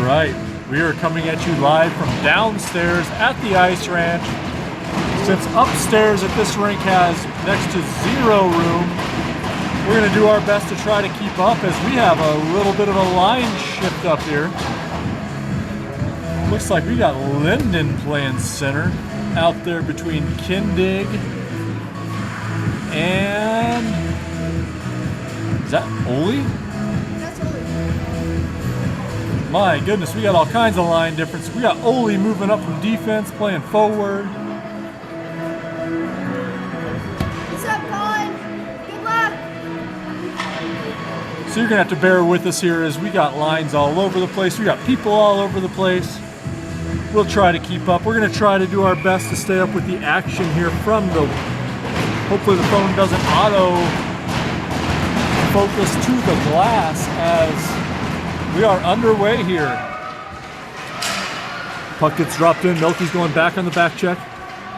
right, we are coming at you live from downstairs at the ice ranch. Since upstairs at this rink has next to zero room, we're going to do our best to try to keep up as we have a little bit of a line shift up here. Looks like we got Linden playing center out there between Kindig and... is that Ole? That's Ole. My goodness, we got all kinds of line difference. We got Ole moving up from defense, playing forward. What's up, Colin? Good luck. So you're gonna have to bear with us here as we got lines all over the place. We got people all over the place. We'll try to keep up. We're gonna try to do our best to stay up with the action here from the... hopefully the phone doesn't auto focus to the glass as we are underway here. Puck gets dropped in. Milky's going back on the back check.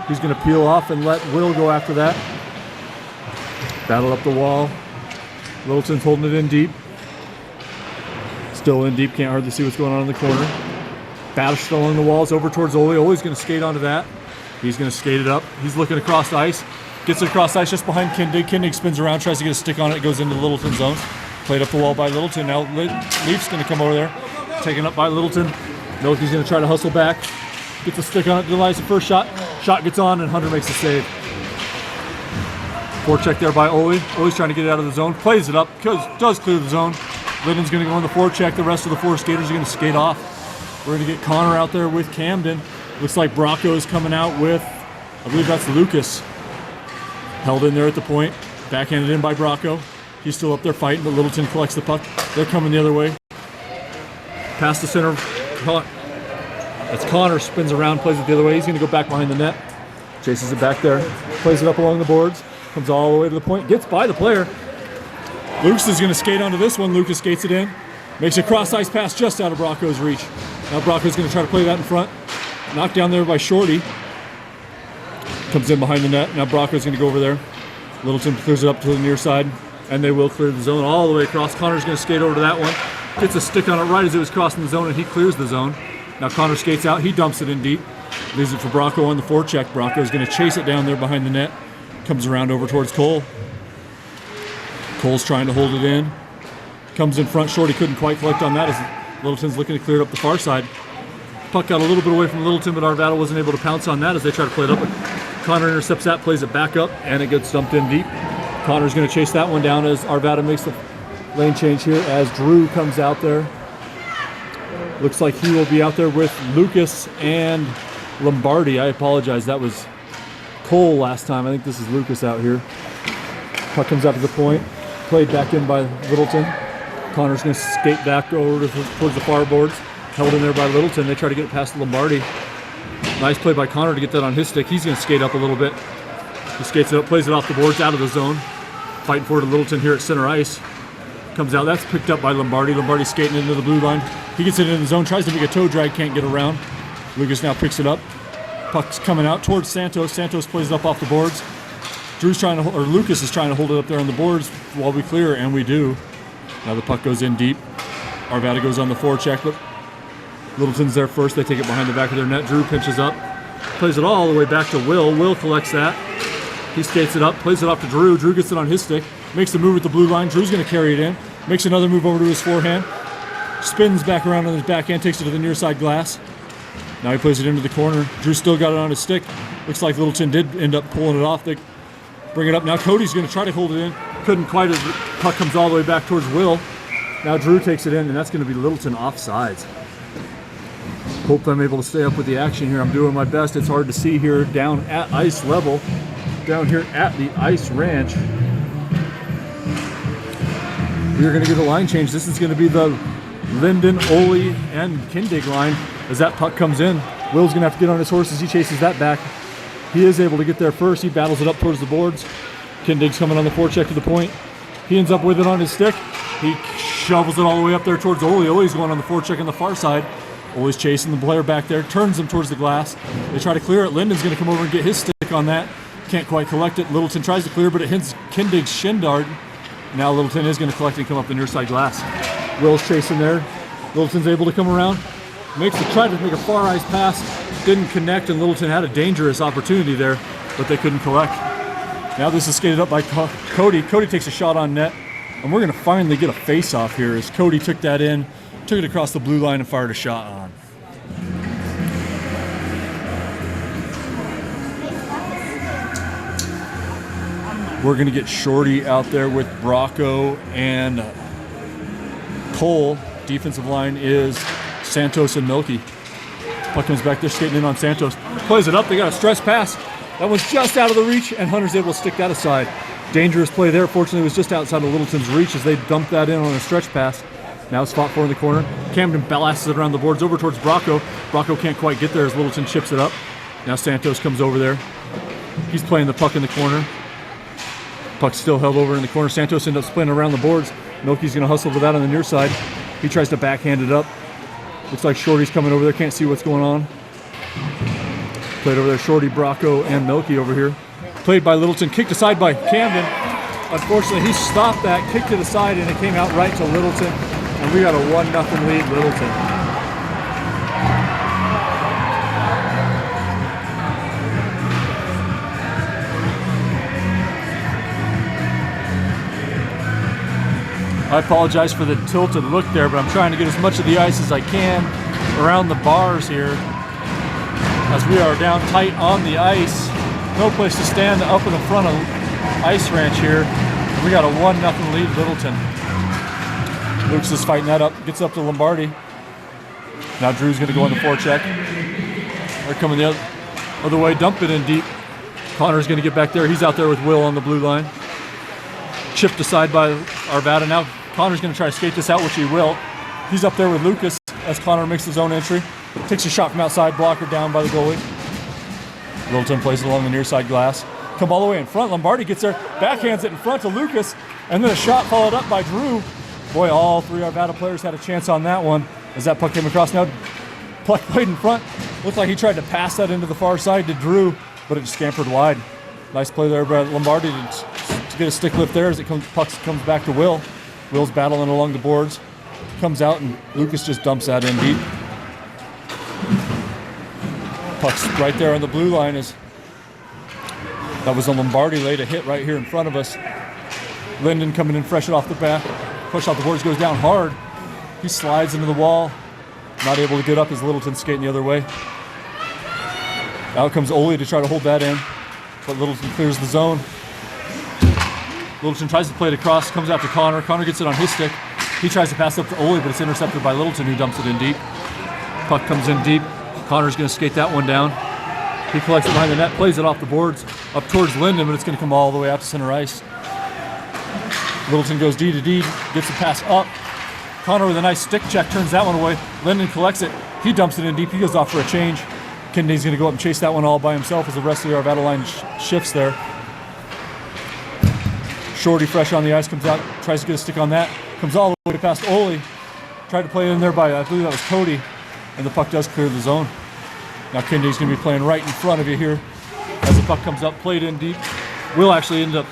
He's going to peel off and let Will go after that. Battle up the wall. Littleton's holding it in deep. Still in deep. Can't hardly see what's going on in the corner. Battle along the walls over towards Ole. Ole's going to skate onto that. He's going to skate it up. He's looking across the ice. Gets it across the ice just behind Kindig. Kindig spins around, tries to get a stick on it. Goes into the Littleton zone. Played up the wall by Littleton. Now Leaf's going to come over there. Taken up by Littleton. Milky's going to try to hustle back. Gets a stick on it. Denies the first shot. Shot gets on and Hunter makes the save. Forecheck there by Ole. Ole's trying to get it out of the zone. Plays it up. Does clear the zone. Linden's going to go on the forecheck. The rest of the four skaters are going to skate off. We're going to get Connor out there with Camden. Looks like Bracco's coming out with, I believe that's Lucas. Held in there at the point. Backhanded in by Bracco. He's still up there fighting, but Littleton collects the puck. They're coming the other way. Past the center. That's Connor. Spins around, plays it the other way. He's going to go back behind the net. Chases it back there. Plays it up along the boards. Comes all the way to the point. Gets by the player. Lucas is going to skate onto this one. Lucas skates it in. Makes a cross-ice pass just out of Bracco's reach. Now Bracco's going to try to play that in front. Knocked down there by Shorty. Comes in behind the net. Now Bracco's going to go over there. Littleton clears it up to the near side, and they will clear the zone all the way across. Connor's going to skate over to that one. Gets a stick on it right as it was crossing the zone, and he clears the zone. Now Connor skates out. He dumps it in deep. Leaves it for Bracco on the forecheck. Bracco's going to chase it down there behind the net. Comes around over towards Cole. Cole's trying to hold it in. Comes in front. Shorty couldn't quite collect on that as Littleton's looking to clear it up the far side. Puck got a little bit away from Littleton, but Arvada wasn't able to pounce on that as they try to play it up. Connor intercepts that, plays it back up, and it gets dumped in deep. Connor's going to chase that one down as Arvada makes the lane change here as Drew comes out there. Looks like he will be out there with Lucas and Lombardi. I apologize, that was Cole last time. I think this is Lucas out here. Puck comes out to the point, played back in by Littleton. Connor's going to skate back over towards the far boards. Held in there by Littleton. They try to get it past Lombardi. Nice play by Connor to get that on his stick. He's going to skate up a little bit. He skates it up, plays it off the boards, out of the zone. Fighting for it to Littleton here at center ice. Comes out. That's picked up by Lombardi. Lombardi skating into the blue line. He gets it in the zone, tries to make a toe drag, can't get around. Lucas now picks it up. Puck's coming out towards Santos. Santos plays it up off the boards. Lucas is trying to hold it up there on the boards while we clear, and we do. Now the puck goes in deep. Arvada goes on the forecheck, but Littleton's there first. They take it behind the back of their net. Drew pinches up. Plays it all the way back to Will. Will collects that. He skates it up. Plays it off to Drew. Drew gets it on his stick. Makes the move at the blue line. Drew's going to carry it in. Makes another move over to his forehand. Spins back around on his backhand. Takes it to the near side glass. Now he plays it into the corner. Drew still got it on his stick. Looks like Littleton did end up pulling it off. They bring it up. Now Cody's going to try to hold it in. Couldn't quite as the puck comes all the way back towards Will. Now Drew takes it in, and that's going to be Littleton offsides. Hope I'm able to stay up with the action here. I'm doing my best. It's hard to see here down at ice level, down here at the ice ranch. We are going to get a line change. This is going to be the Linden, Ole, and Kindig line as that puck comes in. Will's going to have to get on his horse as he chases that back. He is able to get there first. He battles it up towards the boards. Kindig's coming on the forecheck to the point. He ends up with it on his stick. He shovels it all the way up there towards Ole. Ole's going on the forecheck on the far side. Ole's chasing the player back there, turns him towards the glass. They try to clear it. Linden's going to come over and get his stick on that. Can't quite collect it. Littleton tries to clear, but it hits Kindig's shin dart. Now Littleton is going to collect and come up the near side glass. Will's chasing there. Littleton's able to come around. tried to make a far ice pass, didn't connect, and Littleton had a dangerous opportunity there, but they couldn't collect. Now this is skated up by Cody. Cody takes a shot on net, and we're going to finally get a face-off here as Cody took that in, took it across the blue line, and fired a shot on. We're going to get Shorty out there with Bracco and Cole. Defensive line is Santos and Milky. Puck comes back there, skating in on Santos. Plays it up, they got a stretch pass. That was just out of the reach, and Hunter's able to stick that aside. Dangerous play there. Fortunately, it was just outside of Littleton's reach as they dumped that in on a stretch pass. Now it's fought for in the corner. Camden blasts it around the boards over towards Bracco. Bracco can't quite get there as Littleton chips it up. Now Santos comes over there. He's playing the puck in the corner. Puck's still held over in the corner. Santos ends up spinning around the boards. Milky's going to hustle for that on the near side. He tries to backhand it up. Looks like Shorty's coming over there. Can't see what's going on. Played over there. Shorty, Bracco, and Milky over here. Played by Littleton. Kicked aside by Camden. Unfortunately, he stopped that, kicked it aside, and it came out right to Littleton. And we got a 1-0 lead, Littleton. I apologize for the tilted look there, but I'm trying to get as much of the ice as I can around the bars here as we are down tight on the ice. No place to stand up in the front of Ice Ranch here. We got a 1-0 lead, Littleton. Luke's is fighting that up, gets up to Lombardi. Now Drew's gonna go on the forecheck. They're coming the other way, dump it in deep. Connor's gonna get back there. He's out there with Will on the blue line. Chipped aside by Arvada. Now Connor's going to try to skate this out, which he will. He's up there with Lucas as Connor makes his own entry. Takes a shot from outside, blocker down by the goalie. Littleton plays it along the near side glass. Come all the way in front. Lombardi gets there, backhands it in front to Lucas, and then a shot followed up by Drew. Boy, all three Arvada players had a chance on that one as that puck came across. Now, puck played in front. Looked like he tried to pass that into the far side to Drew, but it just scampered wide. Nice play there by Lombardi to get a stick lift there as puck comes back to Will. Will's battling along the boards. Comes out and Lucas just dumps that in deep. Puck's right there on the blue line. That was a Lombardi laid a hit right here in front of us. Linden coming in fresh off the back. Push off the boards, goes down hard. He slides into the wall. Not able to get up as Littleton skating the other way. Out comes Ole to try to hold that in. But Littleton clears the zone. Littleton tries to play it across, comes out to Connor. Connor gets it on his stick. He tries to pass up to Ole, but it's intercepted by Littleton, who dumps it in deep. Puck comes in deep. Connor's going to skate that one down. He collects it behind the net, plays it off the boards, up towards Linden, but it's going to come all the way out to center ice. Littleton goes D to D, gets the pass up. Connor with a nice stick check, turns that one away. Linden collects it. He dumps it in deep. He goes off for a change. Kennedy's going to go up and chase that one all by himself as the rest of the Arvada line shifts there. Shorty fresh on the ice, comes out, tries to get a stick on that. Comes all the way past Ole. Tried to play it in there by, I believe that was Cody. And the puck does clear the zone. Now Kennedy's going to be playing right in front of you here as the puck comes up, played in deep. Will actually ended up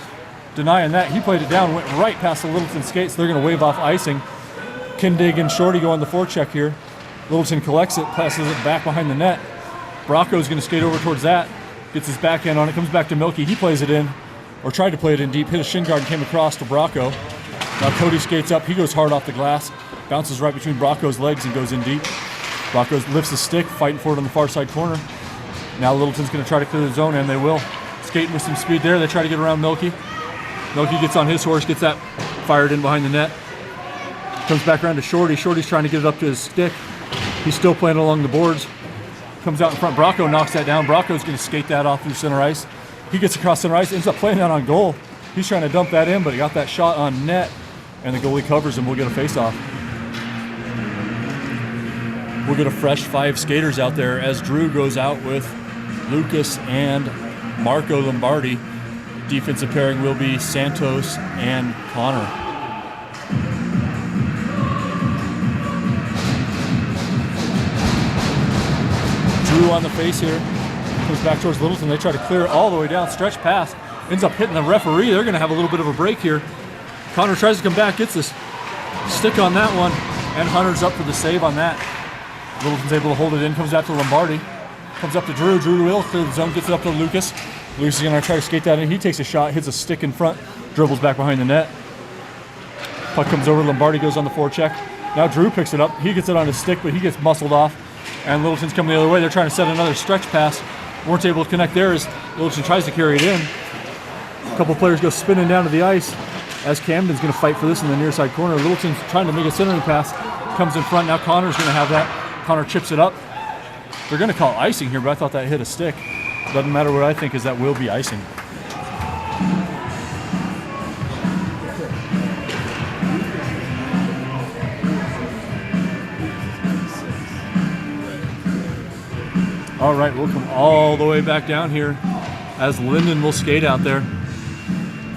denying that. He played it down, went right past the Littleton skates. They're going to wave off icing. Kindig and Shorty go on the forecheck here. Littleton collects it, passes it back behind the net. Bracco's going to skate over towards that. Gets his backhand on it, comes back to Milky. He plays it in, or tried to play it in deep. Hit a shin guard and came across to Bracco. Now Cody skates up. He goes hard off the glass. Bounces right between Bracco's legs and goes in deep. Bracco lifts the stick, fighting for it on the far side corner. Now Littleton's going to try to clear the zone, and they will. Skating with some speed there. They try to get around Milky. Milky gets on his horse, gets that fired in behind the net. Comes back around to Shorty. Shorty's trying to get it up to his stick. He's still playing along the boards. Comes out in front. Bracco knocks that down. Bracco's going to skate that off through center ice. He gets across center ice, ends up playing that on goal. He's trying to dump that in, but he got that shot on net, and the goalie covers him. We'll get a face-off. We'll get a fresh 5 skaters out there as Drew goes out with Lucas and Marco Lombardi. Defensive pairing will be Santos and Connor. Drew on the face here. Comes back towards Littleton. They try to clear it all the way down. Stretch pass. Ends up hitting the referee. They're going to have a little bit of a break here. Connor tries to come back. Gets this stick on that one. And Hunter's up for the save on that. Littleton's able to hold it in, comes out to Lombardi. Comes up to Drew. Drew will clear the zone, gets it up to Lucas. Lucas is going to try to skate that in. He takes a shot, hits a stick in front, dribbles back behind the net. Puck comes over. Lombardi goes on the forecheck. Now Drew picks it up. He gets it on his stick, but he gets muscled off. And Littleton's coming the other way. They're trying to set another stretch pass. Weren't able to connect there as Littleton tries to carry it in. A couple players go spinning down to the ice as Camden's going to fight for this in the near side corner. Littleton's trying to make a centering pass. Comes in front. Now Connor's going to have that. Connor chips it up. They're going to call icing here, but I thought that hit a stick. Doesn't matter what I think, is that will be icing. All right, we'll come all the way back down here as Linden will skate out there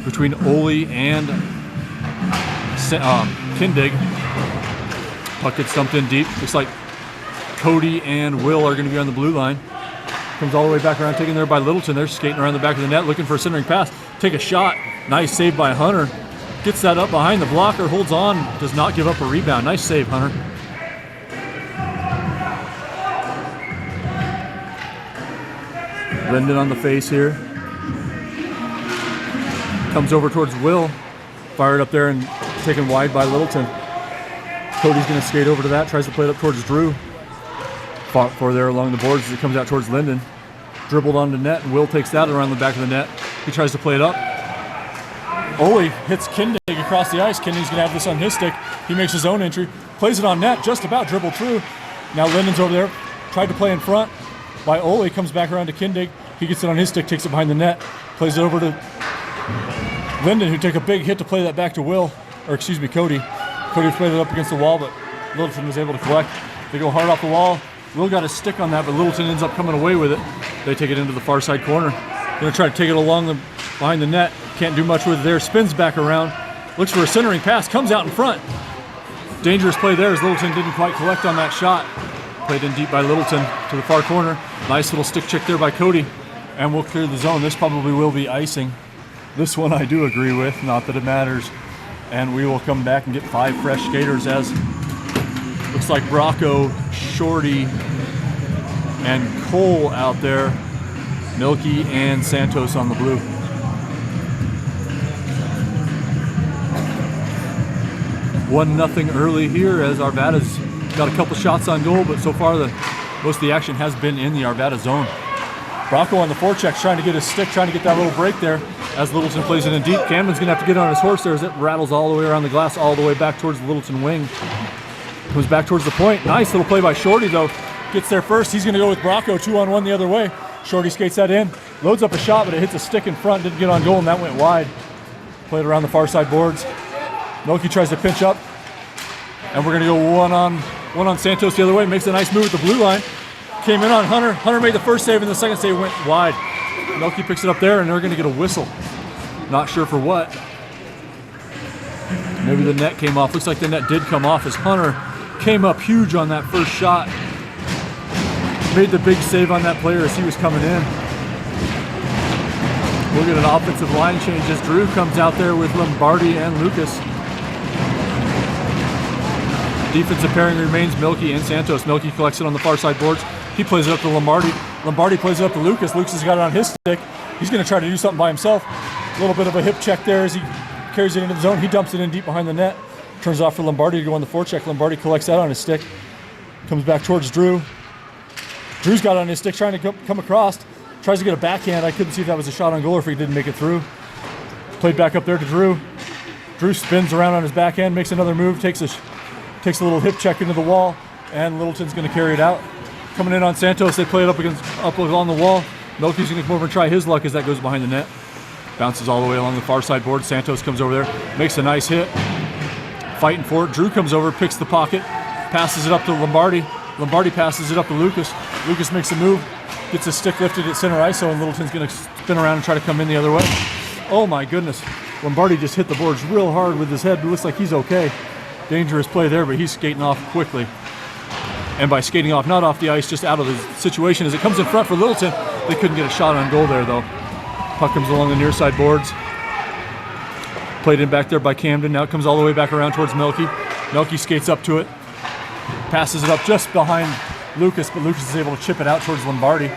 between Ole and Kindig. Puck gets dumped in deep. Looks like Cody and Will are going to be on the blue line. Comes all the way back around, taken there by Littleton. They're skating around the back of the net, looking for a centering pass. Take a shot. Nice save by Hunter. Gets that up behind the blocker, holds on, does not give up a rebound. Nice save, Hunter. Linden on the face here. Comes over towards Will. Fired up there and taken wide by Littleton. Cody's going to skate over to that, tries to play it up towards Drew. Fought for there along the boards as it comes out towards Linden. Dribbled onto net, and Will takes that around the back of the net. He tries to play it up. Ole hits Kindig across the ice. Kindig's going to have this on his stick. He makes his own entry. Plays it on net, just about dribbled through. Now Linden's over there. Tried to play in front by Ole. Comes back around to Kindig. He gets it on his stick, takes it behind the net. Plays it over to Linden, who took a big hit to play that back to Will. Or excuse me, Cody. Cody played it up against the wall, but Littleton was able to collect. They go hard off the wall. Will got a stick on that, but Littleton ends up coming away with it. They take it into the far side corner. Gonna try to take it along behind the net. Can't do much with it there. Spins back around. Looks for a centering pass. Comes out in front. Dangerous play there as Littleton didn't quite collect on that shot. Played in deep by Littleton to the far corner. Nice little stick check there by Cody. And we'll clear the zone. This probably will be icing. This one I do agree with, not that it matters. And we will come back and get 5 fresh skaters as looks like Bracco, Shorty, and Cole out there. Milky and Santos on the blue. One nothing early here as Arvada's got a couple shots on goal, but so far most of the action has been in the Arvada zone. Bracco on the forecheck trying to get his stick, trying to get that little break there as Littleton plays it in deep. Camden's going to have to get on his horse there as it rattles all the way around the glass, all the way back towards the Littleton wing. Comes back towards the point. Nice little play by Shorty, though. Gets there first. He's going to go with Bracco, 2-on-1 the other way. Shorty skates that in. Loads up a shot, but it hits a stick in front. Didn't get on goal, and that went wide. Played around the far side boards. Milky tries to pinch up. And we're going to go one on Santos the other way. Makes a nice move at the blue line. Came in on Hunter. Hunter made the first save, and the second save went wide. Milky picks it up there, and they're going to get a whistle. Not sure for what. Maybe the net came off. Looks like the net did come off as Hunter came up huge on that first shot. Made the big save on that player as he was coming in. We'll get an offensive line change as Drew comes out there with Lombardi and Lucas. Defensive pairing remains Milky and Santos. Milky collects it on the far side boards. He plays it up to Lombardi. Lombardi plays it up to Lucas. Lucas has got it on his stick. He's going to try to do something by himself. A little bit of a hip check there as he carries it into the zone. He dumps it in deep behind the net. Turns off for Lombardi to go on the forecheck. Lombardi collects that on his stick. Comes back towards Drew. Drew's got it on his stick trying to come across. Tries to get a backhand. I couldn't see if that was a shot on goal or if he didn't make it through. Played back up there to Drew. Drew spins around on his backhand, makes another move, takes a little hip check into the wall, and Littleton's going to carry it out. Coming in on Santos, they play it up along the wall. Milky's going to come over and try his luck as that goes behind the net. Bounces all the way along the far side board. Santos comes over there, makes a nice hit. Fighting for it. Drew comes over, picks the pocket, passes it up to Lombardi. Lombardi passes it up to Lucas. Lucas makes a move, gets his stick lifted at center iso, and Littleton's going to spin around and try to come in the other way. Oh my goodness. Lombardi just hit the boards real hard with his head. It looks like he's okay. Dangerous play there, but he's skating off quickly. And by skating off, not off the ice, just out of the situation as it comes in front for Littleton. They couldn't get a shot on goal there, though. Puck comes along the near side boards. Played in back there by Camden. Now it comes all the way back around towards Milky. Milky skates up to it. Passes it up just behind Lucas, but Lucas is able to chip it out towards Lombardi.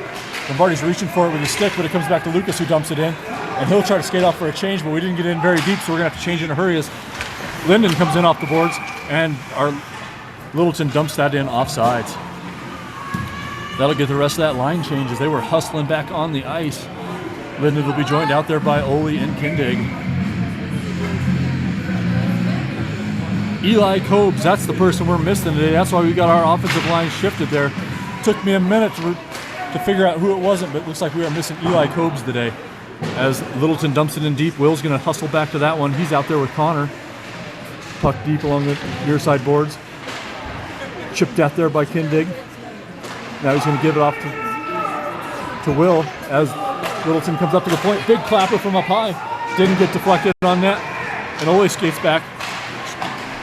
Lombardi's reaching for it with his stick, but it comes back to Lucas, who dumps it in. And he'll try to skate off for a change, but we didn't get in very deep, so we're going to have to change in a hurry as Linden comes in off the boards, and our Littleton dumps that in offsides. That'll get the rest of that line change as they were hustling back on the ice. Linden will be joined out there by Ole and Kindig. Eli Cobes, that's the person we're missing today. That's why we got our offensive line shifted there. Took me a minute to figure out who it wasn't, but it looks like we are missing Eli Cobes today. As Littleton dumps it in deep, Will's going to hustle back to that one. He's out there with Connor. Puck deep along the near side boards. Chipped out there by Kindig. Now he's going to give it off to Will as Littleton comes up to the point. Big clapper from up high. Didn't get deflected on net. And Ole skates back.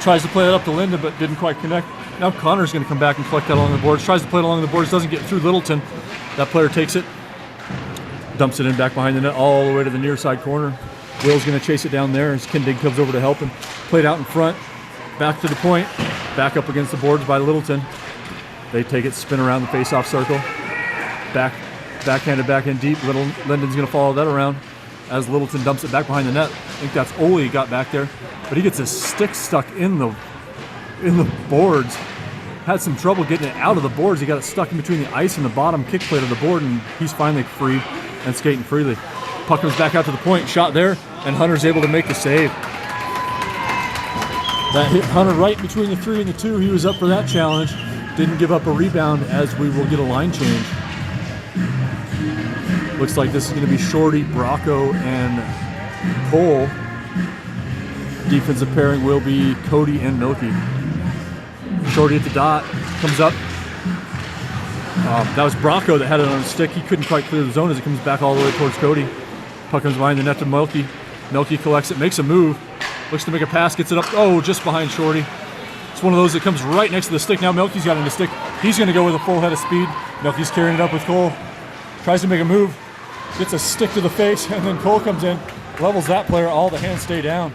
Tries to play it up to Linda, but didn't quite connect. Now Connor's going to come back and collect that along the boards. Tries to play it along the boards. Doesn't get through Littleton. That player takes it. Dumps it in back behind the net all the way to the near side corner. Will's going to chase it down there as Kindig comes over to help him. Played out in front. Back to the point. Back up against the boards by Littleton. They take it, spin around the face-off circle. Backhanded back in deep. Linden's going to follow that around as Littleton dumps it back behind the net. I think that's Ole got back there. But he gets his stick stuck in the boards. Had some trouble getting it out of the boards. He got it stuck in between the ice and the bottom kick plate of the board, and he's finally free and skating freely. Puck comes back out to the point. Shot there, and Hunter's able to make the save. That hit Hunter right between the 3 and the 2. He was up for that challenge. Didn't give up a rebound as we will get a line change. Looks like this is going to be Shorty, Bracco, and Cole. Defensive pairing will be Cody and Milky. Shorty at the dot, comes up. That was Bracco that had it on his stick. He couldn't quite clear the zone as it comes back all the way towards Cody. Puck comes behind the net to Milky. Milky collects it, makes a move. Looks to make a pass, gets it up, just behind Shorty. It's one of those that comes right next to the stick. Now Milky's got it in the stick. He's going to go with a full head of speed. Milky's carrying it up with Cole. Tries to make a move. Gets a stick to the face, and then Cole comes in. Levels that player, all the hands stay down.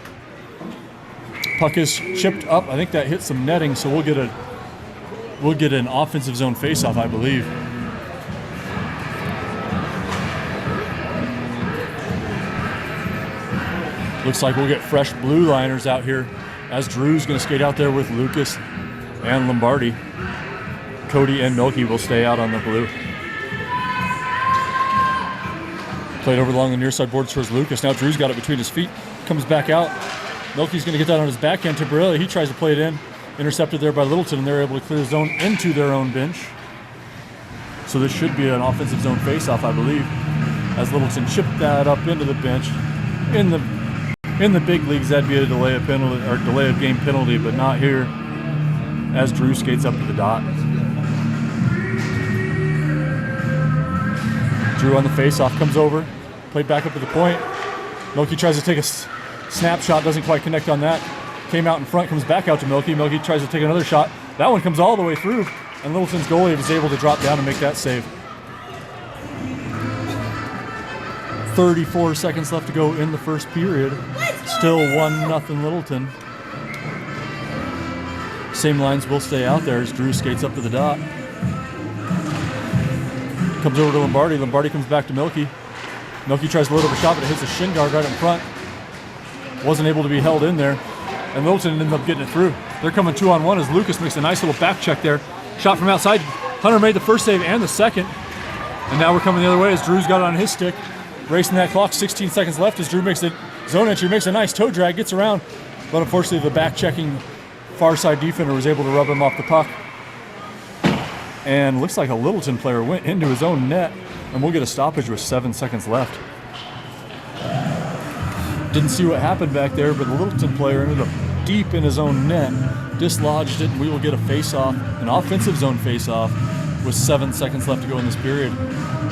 Puck is chipped up. I think that hit some netting, so we'll get an offensive zone faceoff, I believe. Looks like we'll get fresh blue liners out here as Drew's going to skate out there with Lucas and Lombardi. Cody and Milky will stay out on the blue. Played over along the near side boards towards Lucas. Now Drew's got it between his feet. Comes back out. Milky's going to get that on his backhand temporarily. He tries to play it in. Intercepted there by Littleton, and they're able to clear the zone into their own bench. So this should be an offensive zone faceoff, I believe, as Littleton chipped that up into the bench. In the big leagues, that'd be a delay of game penalty, but not here. As Drew skates up to the dot. Drew on the faceoff comes over, played back up to the point. Milky tries to take a snapshot, doesn't quite connect on that. Came out in front, comes back out to Milky. Milky tries to take another shot. That one comes all the way through, and Littleton's goalie was able to drop down and make that save. 34 seconds left to go in the first period. Still 1-0 Littleton. Same lines will stay out there as Drew skates up to the dot. Comes over to Lombardi. Lombardi comes back to Milky. Milky tries to load up a shot, but it hits a shin guard right in front. Wasn't able to be held in there. And Littleton ended up getting it through. They're coming 2-on-1 as Lucas makes a nice little back check there. Shot from outside. Hunter made the first save and the second. And now we're coming the other way as Drew's got it on his stick. Racing that clock, 16 seconds left as Drew makes the zone entry, makes a nice toe drag, gets around. But unfortunately the back checking far side defender was able to rub him off the puck. And looks like a Littleton player went into his own net, and we'll get a stoppage with 7 seconds left. Didn't see what happened back there, but the Littleton player ended up deep in his own net, dislodged it, and we will get a face-off, an offensive zone face-off, with 7 seconds left to go in this period.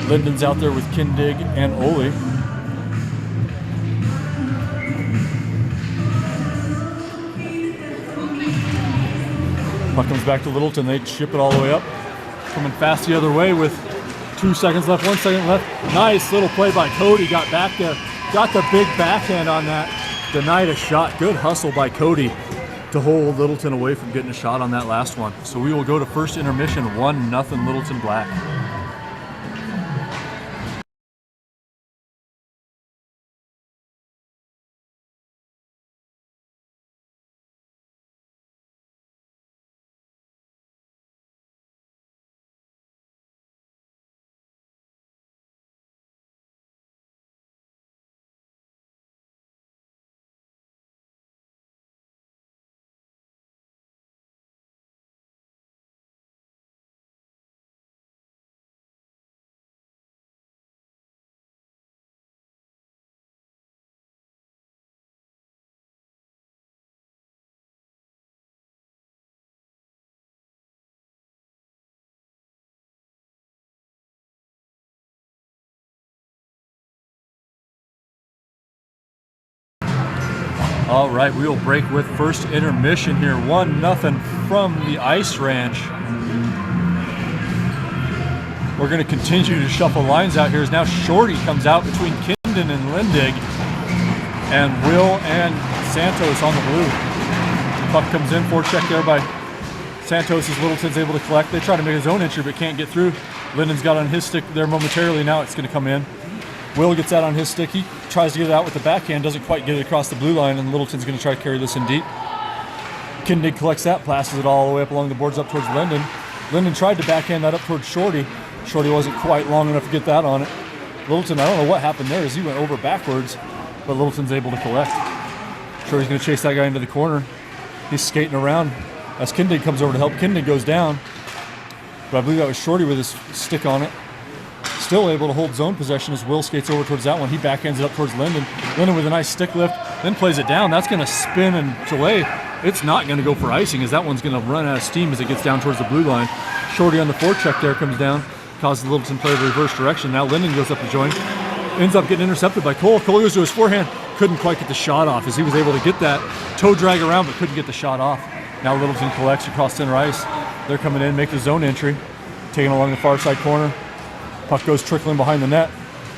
Linden's out there with Kindig and Ole. Puck comes back to Littleton. They chip it all the way up. Coming fast the other way with 2 seconds left, 1 second left. Nice little play by Cody. Got back there. Got the big backhand on that. Denied a shot. Good hustle by Cody. to hold Littleton away from getting a shot on that last one. So we will go to first intermission, 1-0 Littleton Black. All right, we will break with first intermission here. 1-0 from the Ice Ranch. We're going to continue to shuffle lines out here as now Shorty comes out between Kindon and Lindig, and Will and Santos on the blue. Puck comes in, forecheck there by Santos as Littleton's able to collect. They try to make his own entry but can't get through. Linden's got on his stick there momentarily. Now it's going to come in. Will gets out on his stick. He tries to get it out with the backhand, doesn't quite get it across the blue line, and Littleton's going to try to carry this in deep. Kindig collects that, passes it all the way up along the boards up towards Linden. Linden tried to backhand that up towards Shorty. Shorty wasn't quite long enough to get that on it. Littleton, I don't know what happened there as he went over backwards, but Littleton's able to collect. Shorty's going to chase that guy into the corner. He's skating around as Kindig comes over to help. Kindig goes down, but I believe that was Shorty with his stick on it. Still able to hold zone possession as Will skates over towards that one. He backhands it up towards Linden. Linden with a nice stick lift, then plays it down. That's going to spin and delay. It's not going to go for icing as that one's going to run out of steam as it gets down towards the blue line. Shorty on the forecheck there comes down, causes Littleton play the reverse direction. Now Linden goes up to join. Ends up getting intercepted by Cole. Cole goes to his forehand. Couldn't quite get the shot off as he was able to get that toe drag around but couldn't get the shot off. Now Littleton collects across center ice. They're coming in, make the zone entry. Taking along the far side corner. Puck goes trickling behind the net.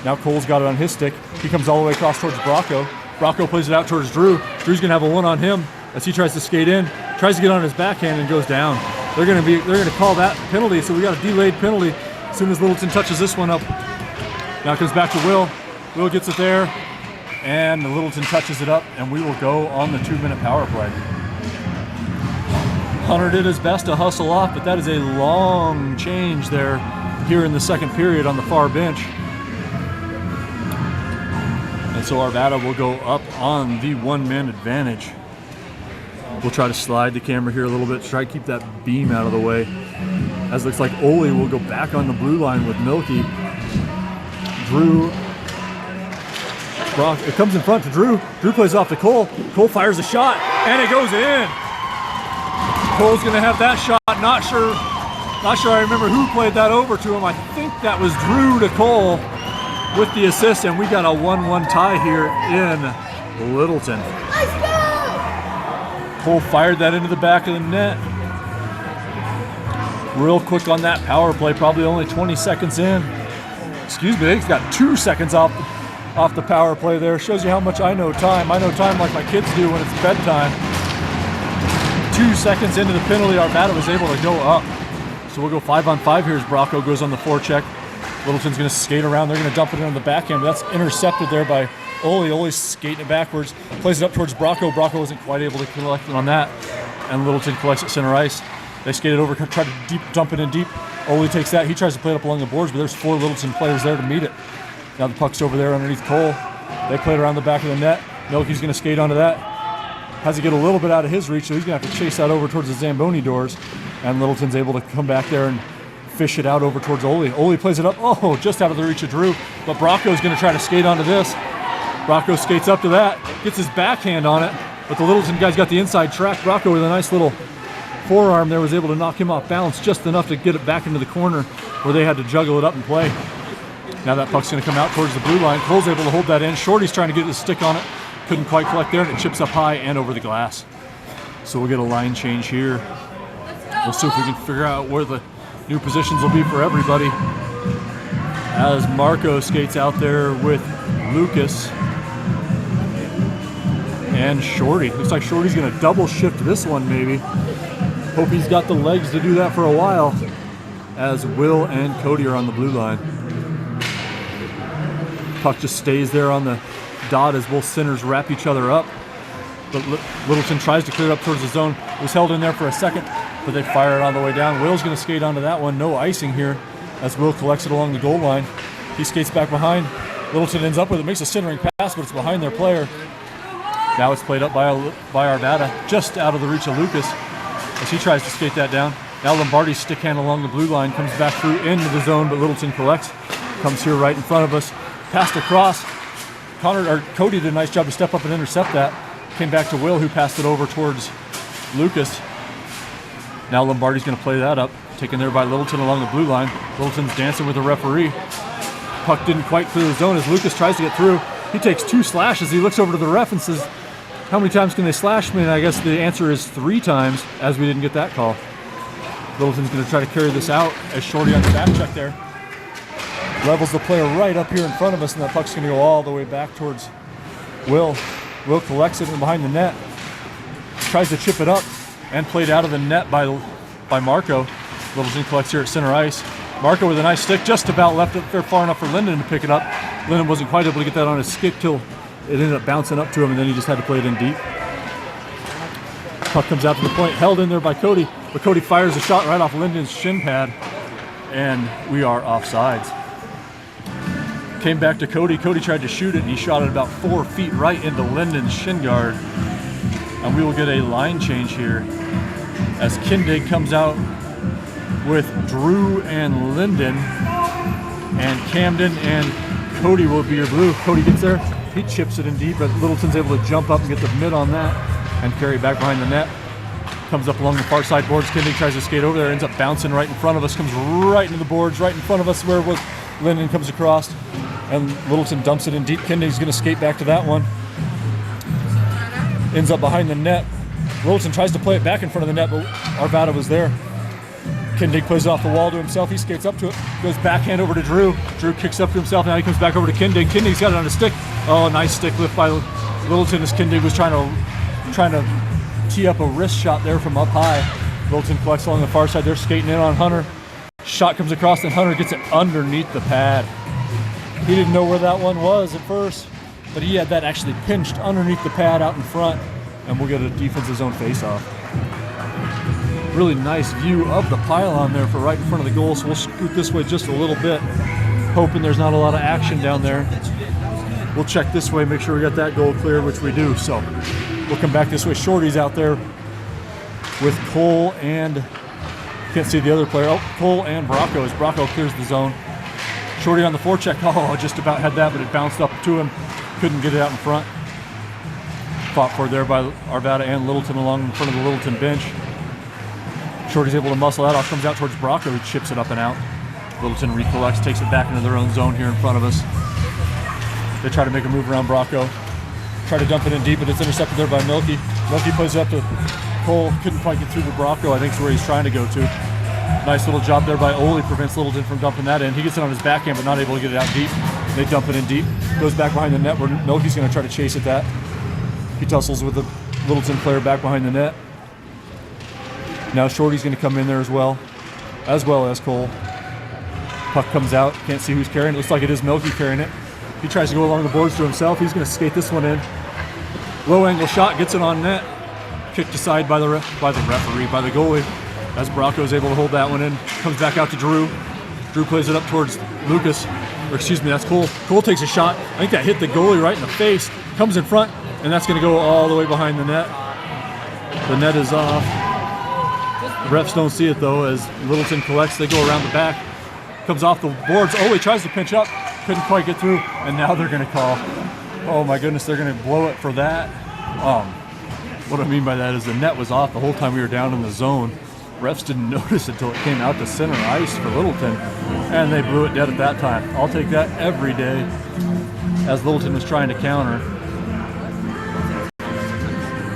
Now Cole's got it on his stick. He comes all the way across towards Bracco. Bracco plays it out towards Drew. Drew's gonna have a one on him as he tries to skate in, tries to get on his backhand and goes down. They're gonna call that penalty, so we got a delayed penalty as soon as Littleton touches this one up. Now it comes back to Will. Will gets it there, and Littleton touches it up, and we will go on the 2-minute power play. Hunter did his best to hustle off, but that is a long change there here in the second period on the far bench. And so Arvada will go up on the 1-man advantage. We'll try to slide the camera here a little bit to try to keep that beam out of the way. As it looks like Ole will go back on the blue line with Milky. Drew, it comes in front to Drew. Drew plays off to Cole. Cole fires a shot, and it goes in. Cole's gonna have that shot, not sure I remember who played that over to him. I think that was Drew to Cole with the assist, and we got a 1-1 tie here in Littleton. Let's go! Cole fired that into the back of the net. Real quick on that power play, probably only 20 seconds in. Excuse me, he's got 2 seconds off the power play there. Shows you how much I know time. I know time like my kids do when it's bedtime. 2 seconds into the penalty, Arvada was able to go up. So we'll go 5-on-5 here as Bracco goes on the forecheck. Littleton's going to skate around. They're going to dump it in on the backhand, but that's intercepted there by Ole. Ole's skating it backwards. Plays it up towards Bracco. Bracco wasn't quite able to collect it on that. And Littleton collects at center ice. They skate it over, try to dump it in deep. Ole takes that. He tries to play it up along the boards, but there's 4 Littleton players there to meet it. Now the puck's over there underneath Cole. They play it around the back of the net. Milky's going to skate onto that. Has to get a little bit out of his reach, so he's going to have to chase that over towards the Zamboni doors. And Littleton's able to come back there and fish it out over towards Ole. Ole plays it up, just out of the reach of Drew. But Bracco's going to try to skate onto this. Bracco skates up to that, gets his backhand on it, but the Littleton guy's got the inside track. Bracco with a nice little forearm there was able to knock him off balance just enough to get it back into the corner where they had to juggle it up and play. Now that puck's going to come out towards the blue line. Cole's able to hold that in. Shorty's trying to get his stick on it. Couldn't quite collect there, and it chips up high and over the glass. So we'll get a line change here. We'll see if we can figure out where the new positions will be for everybody. As Marco skates out there with Lucas. and Shorty. Looks like Shorty's gonna double shift this one maybe. Hope he's got the legs to do that for a while, as Will and Cody are on the blue line. Puck just stays there on the dot as both centers wrap each other up. But Littleton tries to clear it up towards the zone. It was held in there for a second, but they fire it on the way down. Will's going to skate onto that one. No icing here as Will collects it along the goal line. He skates back behind. Littleton ends up with it, makes a centering pass, but it's behind their player. Now it's played up by Arvada, just out of the reach of Lucas as he tries to skate that down. Now Lombardi's stick hand along the blue line, comes back through into the zone, but Littleton collects. Comes here right in front of us. Passed across. Cody did a nice job to step up and intercept that. Came back to Will, who passed it over towards Lucas. Now Lombardi's going to play that up. Taken there by Littleton along the blue line. Littleton's dancing with the referee. Puck didn't quite clear the zone as Lucas tries to get through. He takes 2 slashes. He looks over to the ref and says, how many times can they slash me? And I guess the answer is 3 times, as we didn't get that call. Littleton's going to try to carry this out as Shorty on the back check there levels the player right up here in front of us, and that puck's going to go all the way back towards Will. Will collects it from behind the net, tries to chip it up, and played out of the net by Marco. Littleton collects here at center ice. Marco with a nice stick, just about left it there far enough for Linden to pick it up. Linden wasn't quite able to get that on his stick till it ended up bouncing up to him, and then he just had to play it in deep. Puck comes out to the point, held in there by Cody, but Cody fires a shot right off Linden's shin pad, and we are offsides. Came back to Cody. Cody tried to shoot it, and he shot it about 4 feet right into Linden's shin guard. And we will get a line change here as Kindig comes out with Drew and Linden, and Camden and Cody will be your blue. Cody gets there, he chips it in deep, but Littleton's able to jump up and get the mid on that and carry it back behind the net. Comes up along the far side boards. Kindig tries to skate over there, ends up bouncing right in front of us, comes right into the boards, right in front of us where it was. Linden comes across, and Littleton dumps it in deep. Kindig's going to skate back to that one. Ends up behind the net. Littleton tries to play it back in front of the net, but Arvada was there. Kindig plays it off the wall to himself. He skates up to it, goes backhand over to Drew. Drew kicks up to himself. Now he comes back over to Kindig. Kindig's got it on a stick. Oh, nice stick lift by Littleton as Kindig was trying to tee up a wrist shot there from up high. Littleton collects along the far side. They're skating in on Hunter. Shot comes across, and Hunter gets it underneath the pad. He didn't know where that one was at first, but he had that actually pinched underneath the pad out in front, and we'll get a defensive zone face-off. Really nice view of the pylon there for right in front of the goal, so we'll scoot this way just a little bit, hoping there's not a lot of action down there. We'll check this way, make sure we got that goal clear, which we do. So we'll come back this way. Shorty's out there with Cole and, can't see the other player. Oh, Cole and Bracco as Bracco clears the zone. Shorty on the forecheck. Oh, just about had that, but it bounced up to him. Couldn't get it out in front. Fought for there by Arvada and Littleton along in front of the Littleton bench. Shorty's able to muscle that off, comes out towards Bracco, who chips it up and out. Littleton recollects, takes it back into their own zone here in front of us. They try to make a move around Bracco. Try to dump it in deep, but it's intercepted there by Milky. Milky plays it up to Cole. Couldn't quite get through to Bracco. I think it's where he's trying to go to. Nice little job there by Ole. Prevents Littleton from dumping that in. He gets it on his backhand, but not able to get it out deep. They dump it in deep. Goes back behind the net where Milky's going to try to chase at that. He tussles with the Littleton player back behind the net. Now Shorty's going to come in there as well as Cole. Puck comes out. Can't see who's carrying it. Looks like it is Milky carrying it. He tries to go along the boards to himself. He's going to skate this one in. Low angle shot, gets it on net. Kicked aside by the referee, by the goalie, as Bracco is able to hold that one in. Comes back out to Drew. Drew plays it up towards Lucas. Or excuse me, that's Cole. Cole takes a shot. I think that hit the goalie right in the face. Comes in front, and that's going to go all the way behind the net. The net is off. The refs don't see it though, as Littleton collects. They go around the back. Comes off the boards. Oh, he tries to pinch up. Couldn't quite get through, and now they're going to call. Oh my goodness, they're going to blow it for that. What I mean by that is the net was off the whole time we were down in the zone. Refs didn't notice it until it came out to center ice for Littleton, and they blew it dead at that time. I'll take that every day, as Littleton was trying to counter.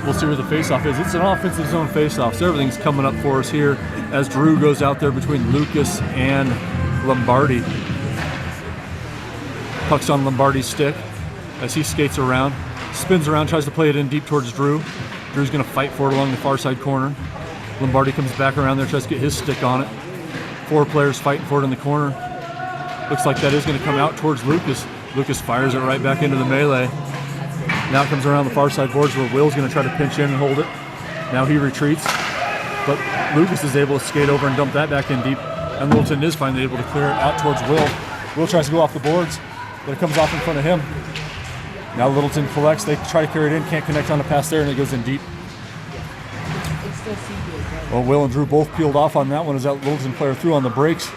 We'll see where the faceoff is. It's an offensive zone faceoff, so everything's coming up for us here as Drew goes out there between Lucas and Lombardi. Puck's on Lombardi's stick as he skates around. Spins around, tries to play it in deep towards Drew. Drew's gonna fight for it along the far side corner. Lombardi comes back around there, tries to get his stick on it. 4 players fighting for it in the corner. Looks like that is gonna come out towards Lucas. Lucas fires it right back into the melee. Now it comes around the far side boards where Will's gonna try to pinch in and hold it. Now he retreats, but Lucas is able to skate over and dump that back in deep, and Littleton is finally able to clear it out towards Will. Will tries to go off the boards, but it comes off in front of him. Now Littleton collects, they try to carry it in, can't connect on the pass there, and it goes in deep. Well, Will and Drew both peeled off on that one as that Littleton player threw on the brakes,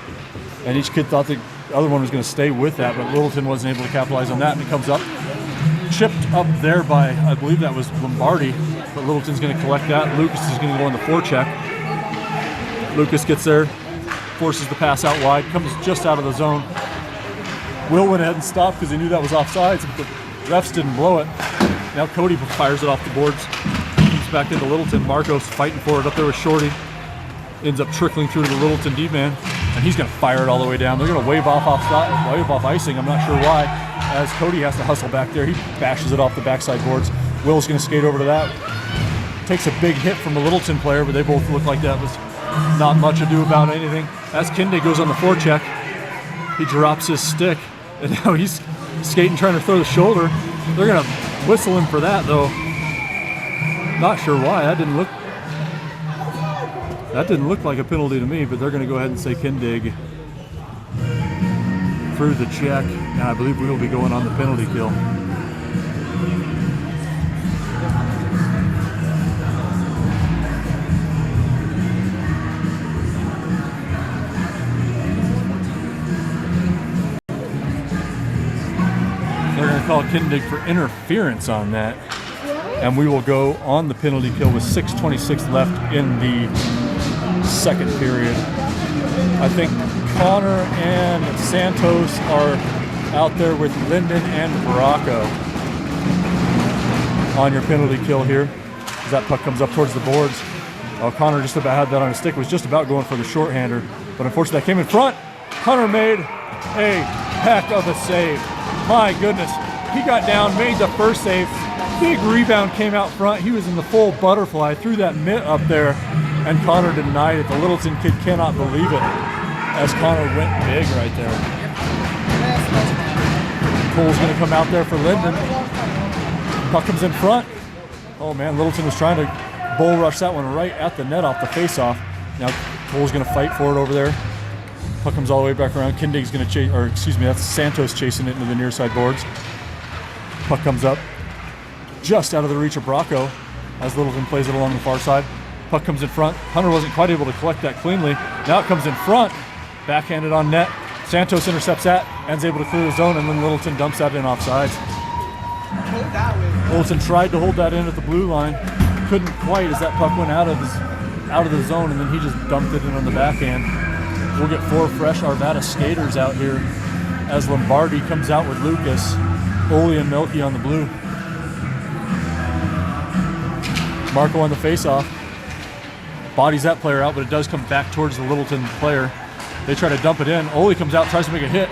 and each kid thought the other one was going to stay with that, but Littleton wasn't able to capitalize on that, and it comes up. Chipped up there by, I believe that was Lombardi, but Littleton's going to collect that. Lucas is going to go on the forecheck. Lucas gets there, forces the pass out wide, comes just out of the zone. Will went ahead and stopped because he knew that was offsides, but the refs didn't blow it. Now Cody fires it off the boards. Comes back into Littleton. Marcos fighting for it up there with Shorty. Ends up trickling through to the Littleton D-man, and he's going to fire it all the way down. They're going to wave off icing. I'm not sure why. As Cody has to hustle back there, he bashes it off the backside boards. Will's going to skate over to that. Takes a big hit from the Littleton player, but they both look like that was not much ado about anything. As Kindig goes on the forecheck, he drops his stick, and now he's skating, trying to throw the shoulder. They're going to whistle him for that, though. Not sure why. That didn't look like a penalty to me, but they're going to go ahead and say Kindig through the check, and I believe we will be going on the penalty kill. They're going to call Kindig for interference on that, and we will go on the penalty kill with 6:26 left in the second period. I think Connor and Santos are out there with Linden and Baracco on your penalty kill here. As that puck comes up towards the boards. Connor just about had that on his stick, was just about going for the shorthander, but unfortunately that came in front. Connor made a heck of a save. My goodness, he got down, made the first save. Big rebound came out front. He was in the full butterfly, threw that mitt up there, and Connor denied it. The Littleton kid cannot believe it, as Connor went big right there. Cole's going to come out there for Linden. Puck comes in front. Oh man, Littleton was trying to bull rush that one right at the net off the face-off. Now Cole's going to fight for it over there. Puck comes all the way back around. Kindig's going to chase, or excuse me, that's Santos chasing it into the near side boards. Puck comes up just out of the reach of Bracco as Littleton plays it along the far side. Puck comes in front. Hunter wasn't quite able to collect that cleanly. Now it comes in front, backhanded on net. Santos intercepts that and is able to clear the zone, and then Littleton dumps that in offsides. Littleton tried to hold that in at the blue line, couldn't quite as that puck went out of the zone, and then he just dumped it in on the backhand. We'll get 4 fresh Arvada skaters out here as Lombardi comes out with Lucas, Oli and Melky on the blue. Marco on the face-off. Bodies that player out, but it does come back towards the Littleton player. They try to dump it in. Oli comes out, tries to make a hit,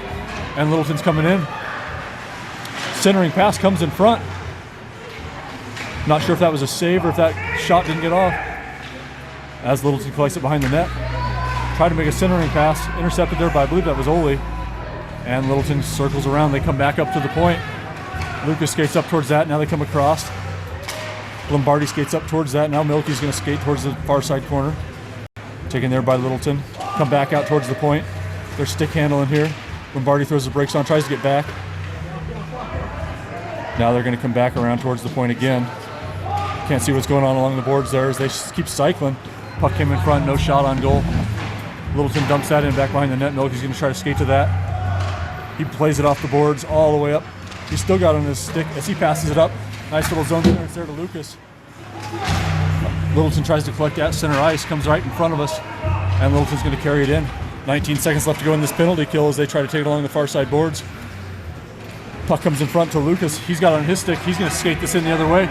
and Littleton's coming in. Centering pass comes in front. Not sure if that was a save or if that shot didn't get off. As Littleton collects it behind the net. Tried to make a centering pass, intercepted there by, I believe that was Oli. And Littleton circles around. They come back up to the point. Lucas skates up towards that. Now they come across. Lombardi skates up towards that. Now Milky's going to skate towards the far side corner. Taken there by Littleton. Come back out towards the point. They're stick handling here. Lombardi throws the brakes on, tries to get back. Now they're going to come back around towards the point again. Can't see what's going on along the boards there as they keep cycling. Puck came in front, no shot on goal. Littleton dumps that in back behind the net. Milky's going to try to skate to that. He plays it off the boards all the way up. He's still got it on his stick as he passes it up. Nice little zone clearance there to Lucas. Littleton tries to collect that center ice, comes right in front of us, and Littleton's going to carry it in. 19 seconds left to go in this penalty kill as they try to take it along the far side boards. Puck comes in front to Lucas. He's got it on his stick. He's going to skate this in the other way.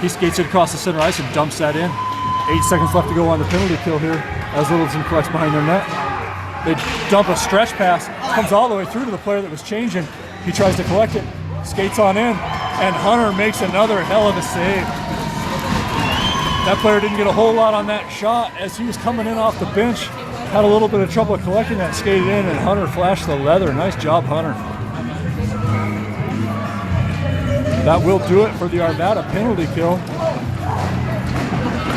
He skates it across the center ice and dumps that in. 8 seconds left to go on the penalty kill here as Littleton collects behind their net. They dump a stretch pass, comes all the way through to the player that was changing. He tries to collect it, skates on in, And Hunter makes another hell of a save. That player didn't get a whole lot on that shot as he was coming in off the bench. Had a little bit of trouble collecting that, skated in, and Hunter flashed the leather. Nice job, Hunter. That will do it for the Arvada penalty kill.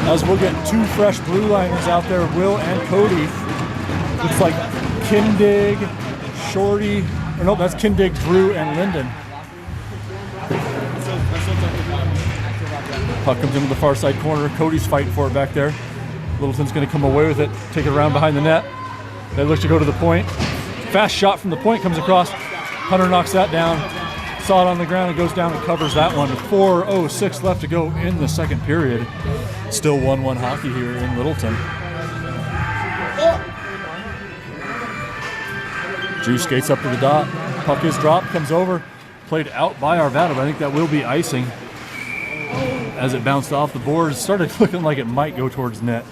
As we'll get two fresh blue liners out there, Will and Cody. Looks like Kindig, Shorty, or no, that's Kindig, Drew, and Linden. Puck comes into the far side corner. Cody's fighting for it back there. Littleton's going to come away with it, take it around behind the net. They look to go to the point. Fast shot from the point comes across. Hunter knocks that down. Saw it on the ground and goes down and covers that one. 4:06 left to go in the second period. Still 1-1 hockey here in Littleton. Drew skates up to the dot. Puck is dropped, comes over. Played out by Arvada, but I think that will be icing. As it bounced off the boards, started looking like it might go towards net,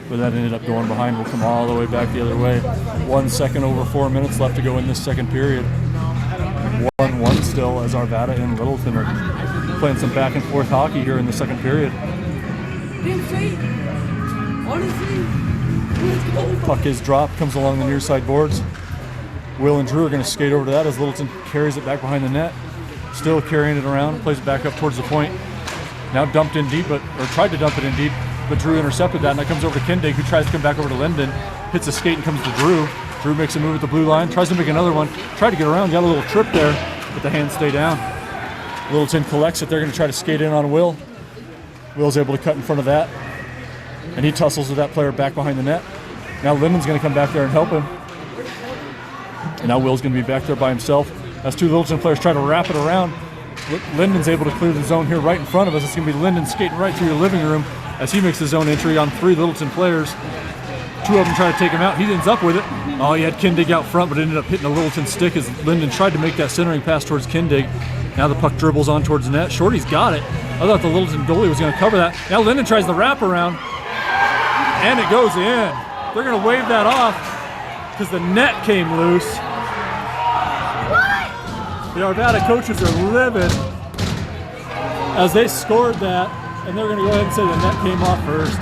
but that ended up going behind. Will come all the way back the other way. 1 second over 4 minutes left to go in this second period. 1-1 still as Arvada and Littleton are playing some back and forth hockey here in the second period. Puck is dropped, comes along the near side boards. Will and Drew are going to skate over to that as Littleton carries it back behind the net. Still carrying it around, plays it back up towards the point. Now dumped in deep, or tried to dump it in deep, but Drew intercepted that, and that comes over to Kindig, who tries to come back over to Linden. Hits a skate and comes to Drew. Drew makes a move at the blue line, tries to make another one. Tried to get around, got a little trip there, but the hands stay down. Littleton collects it. They're going to try to skate in on Will. Will's able to cut in front of that, and he tussles with that player back behind the net. Now Linden's going to come back there and help him. And now Will's going to be back there by himself. As two Littleton players try to wrap it around, Linden's able to clear the zone here right in front of us. It's going to be Linden skating right through your living room as he makes his zone entry on 3 Littleton players. 2 of them try to take him out. He ends up with it. Oh, he had Kindig out front, but ended up hitting a Littleton stick as Linden tried to make that centering pass towards Kindig. Now the puck dribbles on towards the net. Shorty's got it. I thought the Littleton goalie was going to cover that. Now Linden tries the wrap around, and it goes in. They're going to wave that off because the net came loose. The Arvada coaches are livid as they scored that, and they're going to go ahead and say the net came off first.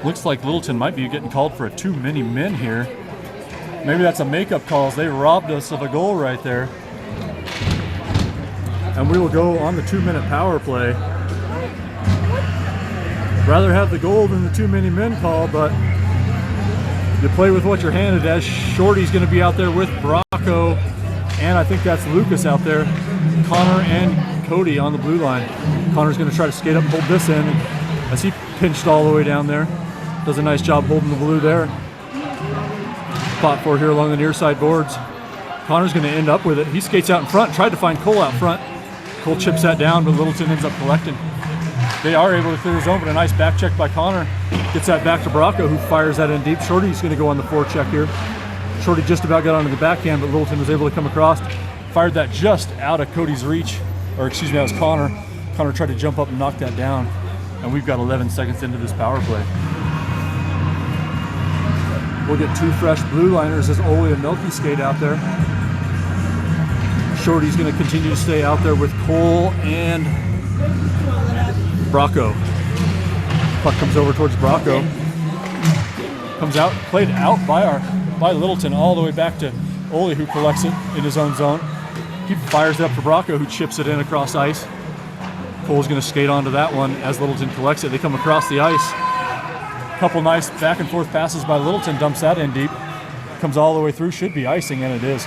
Looks like Littleton might be getting called for a too many men here. Maybe that's a makeup call as they robbed us of a goal right there. And we will go on the 2-minute power play. Rather have the goal than the too many men call, but you play with what you're handed as. Shorty's going to be out there with Bracco, and I think that's Lucas out there. Connor and Cody on the blue line. Connor's going to try to skate up and hold this in as he pinched all the way down there. Does a nice job holding the blue there. Spot for here along the near side boards. Connor's going to end up with it. He skates out in front, tried to find Cole out front. Cole chips that down, but Littleton ends up collecting. They are able to clear the zone, but a nice back check by Connor. Gets that back to Bracco, who fires that in deep. Shorty's going to go on the forecheck here. Shorty just about got onto the backhand, but Littleton was able to come across. Fired that just out of Cody's reach, or excuse me, that was Connor. Connor tried to jump up and knock that down. And we've got 11 seconds into this power play. We'll get 2 fresh blue liners as Ole and Milky skate out there. Shorty's going to continue to stay out there with Cole and Bracco. Puck comes over towards Bracco. Comes out, played out by Littleton all the way back to Ole, who collects it in his own zone. He fires it up to Bracco, who chips it in across ice. Cole's going to skate onto that one as Littleton collects it. They come across the ice. Couple nice back and forth passes by Littleton, dumps that in deep. Comes all the way through, should be icing, and it is.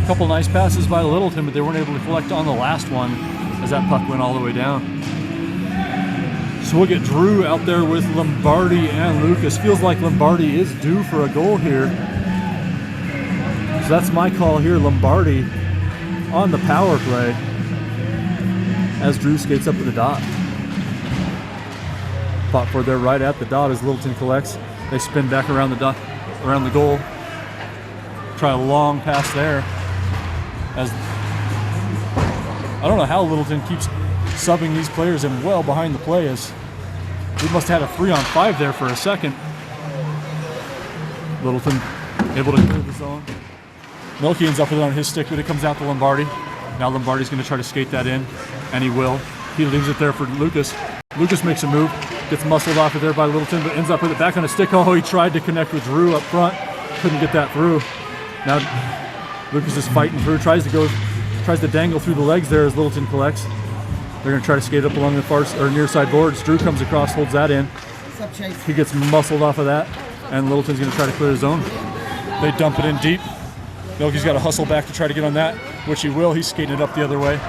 Couple nice passes by Littleton, but they weren't able to collect on the last one as that puck went all the way down. So we'll get Drew out there with Lombardi and Lucas. Feels like Lombardi is due for a goal here. So that's my call here, Lombardi on the power play as Drew skates up to the dot. Fought for there right at the dot as Littleton collects. They spin back around the dot, around the goal. Try a long pass there. As I don't know how Littleton keeps subbing these players in well behind the play, as we must have had a 3-on-5 there for a second. Littleton able to clear the zone. Milky ends up with it on his stick, but it comes out to Lombardi. Now Lombardi's going to try to skate that in, and he will. He leaves it there for Lucas. Lucas makes a move, gets muscled off of there by Littleton, but ends up with it back on his stick. Oh, he tried to connect with Drew up front, couldn't get that through. Now Lucas is fighting through, tries to dangle through the legs there as Littleton collects. They're going to try to skate up along the far or near side boards. Drew comes across, holds that in. He gets muscled off of that, and Littleton's going to try to clear the zone. They dump it in deep. Milky's got to hustle back to try to get on that, which he will. He's skating it up the other way.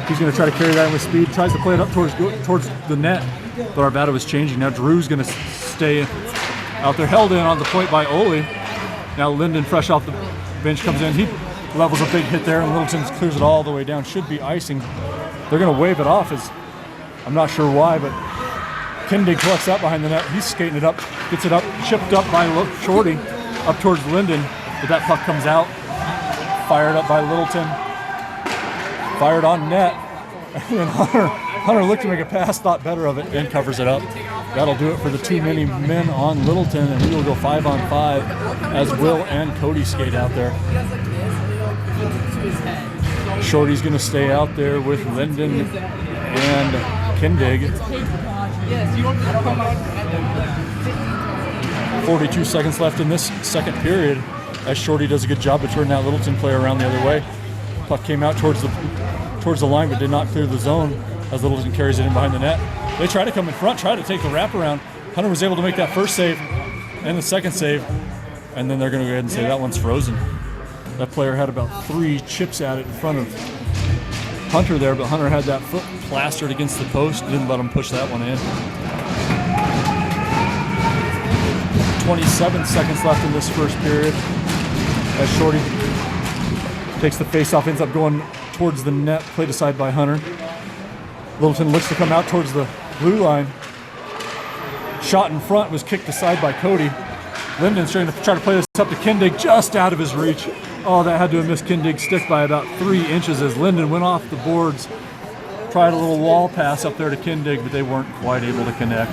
He's going to try to carry that in with speed. Tries to play it up towards the net, but our battle is changing. Now Drew's going to stay out there, held in on the point by Ole. Now Linden, fresh off the bench, comes in. He levels a big hit there, and Littleton clears it all the way down. Should be icing. They're going to wave it off. I'm not sure why, but Kindig collects that behind the net. He's skating it up, gets it up, chipped up by Shorty, up towards Linden. But that puck comes out, fired up by Littleton, fired on net, and then Hunter looked to make a pass, thought better of it, and covers it up. That'll do it for the too many men on Littleton, and we will go 5-on-5 as Will and Cody skate out there. Shorty's going to stay out there with Linden and Kindig. 42 seconds left in this second period, as Shorty does a good job of turning that Littleton player around the other way. Puck came out towards the line, but did not clear the zone as Littleton carries it in behind the net. They try to come in front, try to take the wraparound. Hunter was able to make that first save and the second save, and then they're going to go ahead and say that one's frozen. That player had about 3 chips at it in front of Hunter there, but Hunter had that foot plastered against the post, didn't let him push that one in. 27 seconds left in this first period as Shorty takes the face-off, ends up going towards the net, played aside by Hunter. Littleton looks to come out towards the blue line. Shot in front was kicked aside by Cody. Linden's trying to try to play this up to Kindig, just out of his reach. Oh, that had to have missed Kindig's stick by about 3 inches as Linden went off the boards. Tried a little wall pass up there to Kindig, but they weren't quite able to connect.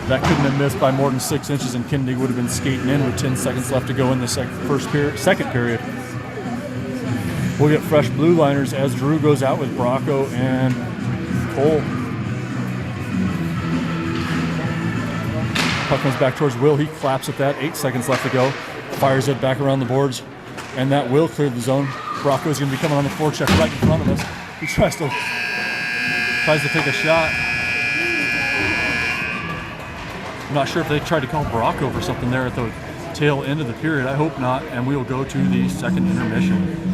That couldn't have missed by more than 6 inches, and Kindig would have been skating in with 10 seconds left to go in the second period. We'll get fresh blue liners as Drew goes out with Bracco and Cole. Puck comes back towards Will. He claps at that. 8 seconds left to go. Fires it back around the boards, and that will clear the zone. Bracco is going to be coming on the forecheck right in front of us. He tries to take a shot. I'm not sure if they tried to call Bracco for something there at the tail end of the period. I hope not, and we will go to the second intermission.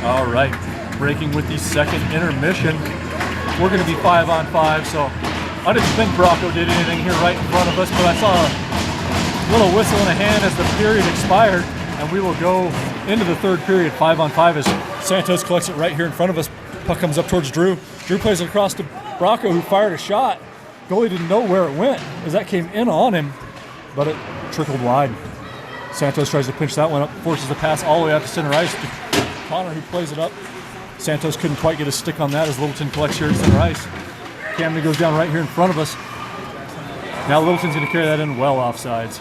All right, breaking with the second intermission. We're going to be 5-on-5, so I didn't think Bracco did anything here right in front of us, but I saw a little whistle in a hand as the period expired, and we will go into the third period, 5-on-5, as Santos collects it right here in front of us. Puck comes up towards Drew. Drew plays it across to Bracco, who fired a shot. Goalie didn't know where it went as that came in on him, but it trickled wide. Santos tries to pinch that one up, forces the pass all the way out to center ice to Connor, who plays it up. Santos couldn't quite get a stick on that as Littleton collects here at center ice. Camden goes down right here in front of us. Now Littleton's going to carry that in well offsides.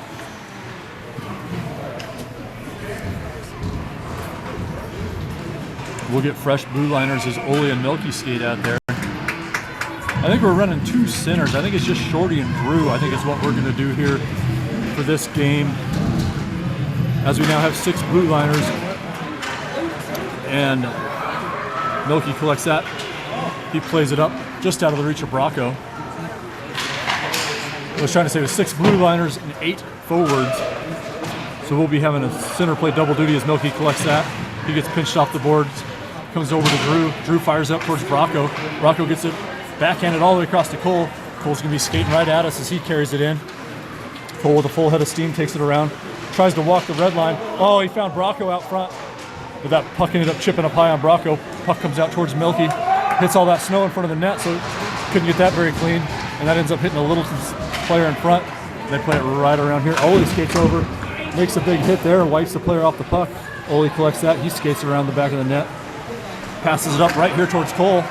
We'll get fresh blue liners as Ole and Milky skate out there. I think we're running 2 centers. I think it's just Shorty and Drew. I think is what we're going to do here for this game. As we now have 6 blue liners. And Milky collects that. He plays it up just out of the reach of Bracco. I was trying to say with 6 blue liners and 8 forwards. So we'll be having a center play double duty as Milky collects that. He gets pinched off the boards. Comes over to Drew. Drew fires up towards Bracco. Bracco gets it backhanded all the way across to Cole. Cole's going to be skating right at us as he carries it in. Cole with a full head of steam takes it around. Tries to walk the red line. Oh, he found Bracco out front. But that puck ended up chipping up high on Bracco. Puck comes out towards Milky. Hits all that snow in front of the net, so couldn't get that very clean. And that ends up hitting a Littleton's player in front. They play it right around here. Ole skates over. Makes a big hit there and wipes the player off the puck. Ole collects that. He skates around the back of the net. Passes it up right here towards Cole.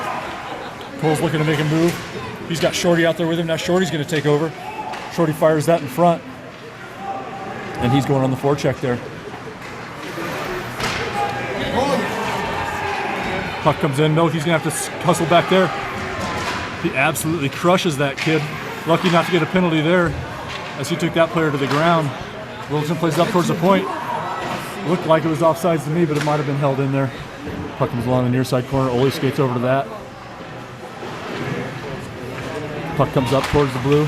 Cole's looking to make a move. He's got Shorty out there with him. Now Shorty's going to take over. Shorty fires that in front. And he's going on the forecheck there. Puck comes in. Milky's going to have to hustle back there. He absolutely crushes that kid. Lucky not to get a penalty there as he took that player to the ground. Littleton plays up towards the point. Looked like it was offsides to me, but it might have been held in there. Puck comes along the near side corner. Ole skates over to that. Puck comes up towards the blue.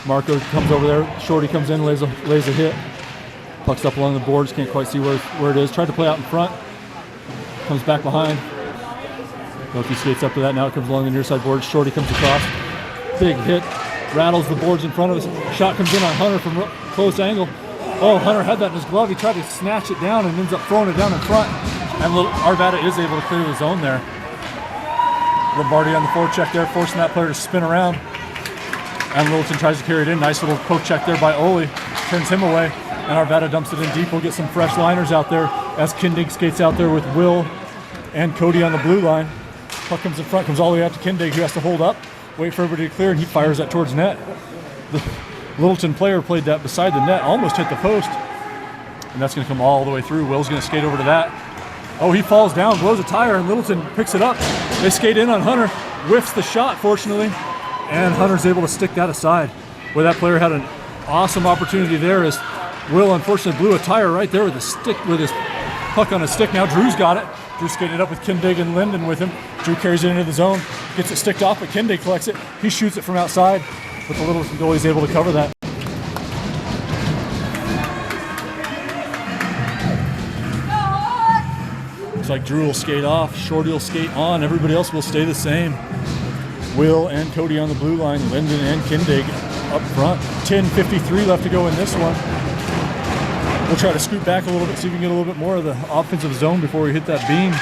Marco comes over there. Shorty comes in, lays a hit. Puck's up along the boards. Can't quite see where it is. Tried to play out in front. Comes back behind. Milky skates up to that. Now it comes along the near side boards. Shorty comes across. Big hit. Rattles the boards in front of us. Shot comes in on Hunter from close angle. Oh, Hunter had that in his glove. He tried to snatch it down and ends up throwing it down in front. And Arvada is able to clear the zone there. Lombardi on the forecheck there, forcing that player to spin around. And Littleton tries to carry it in. Nice little poke check there by Ole. Turns him away. And Arvada dumps it in deep. We'll get some fresh liners out there as Kindig skates out there with Will and Cody on the blue line. Puck comes in front, comes all the way out to Kindig, who has to hold up, wait for everybody to clear, and he fires that towards net. The Littleton player played that beside the net, almost hit the post. And that's going to come all the way through. Will's going to skate over to that. Oh, he falls down, blows a tire, and Littleton picks it up. They skate in on Hunter, whiffs the shot, fortunately, and Hunter's able to stick that aside. Where that player had an awesome opportunity there as Will unfortunately blew a tire right there with a stick, with his puck on a stick. Now Drew's got it. Drew skated up with Kindig and Linden with him. Drew carries it into the zone, gets it sticked off, but Kindig collects it. He shoots it from outside, but the Littleton goalie's able to cover that. Looks like Drew will skate off, Shorty will skate on, everybody else will stay the same. Will and Cody on the blue line, Linden and Kindig up front. 10:53 left to go in this one. We'll try to scoot back a little bit, see if we can get a little bit more of the offensive zone before we hit that beam.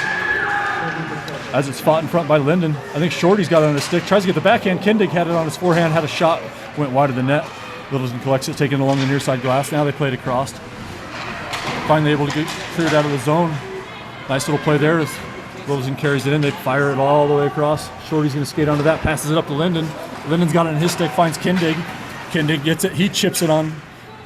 As it's fought in front by Linden. I think Shorty's got it on his stick, tries to get the backhand. Kindig had it on his forehand, had a shot, went wide of the net. Littleton collects it, taken along the near side glass. Now they played it across. Finally able to get cleared out of the zone. Nice little play there as Littleton carries it in. They fire it all the way across. Shorty's going to skate onto that, passes it up to Linden. Linden's got it in his stick, finds Kindig. Kindig gets it, he chips it on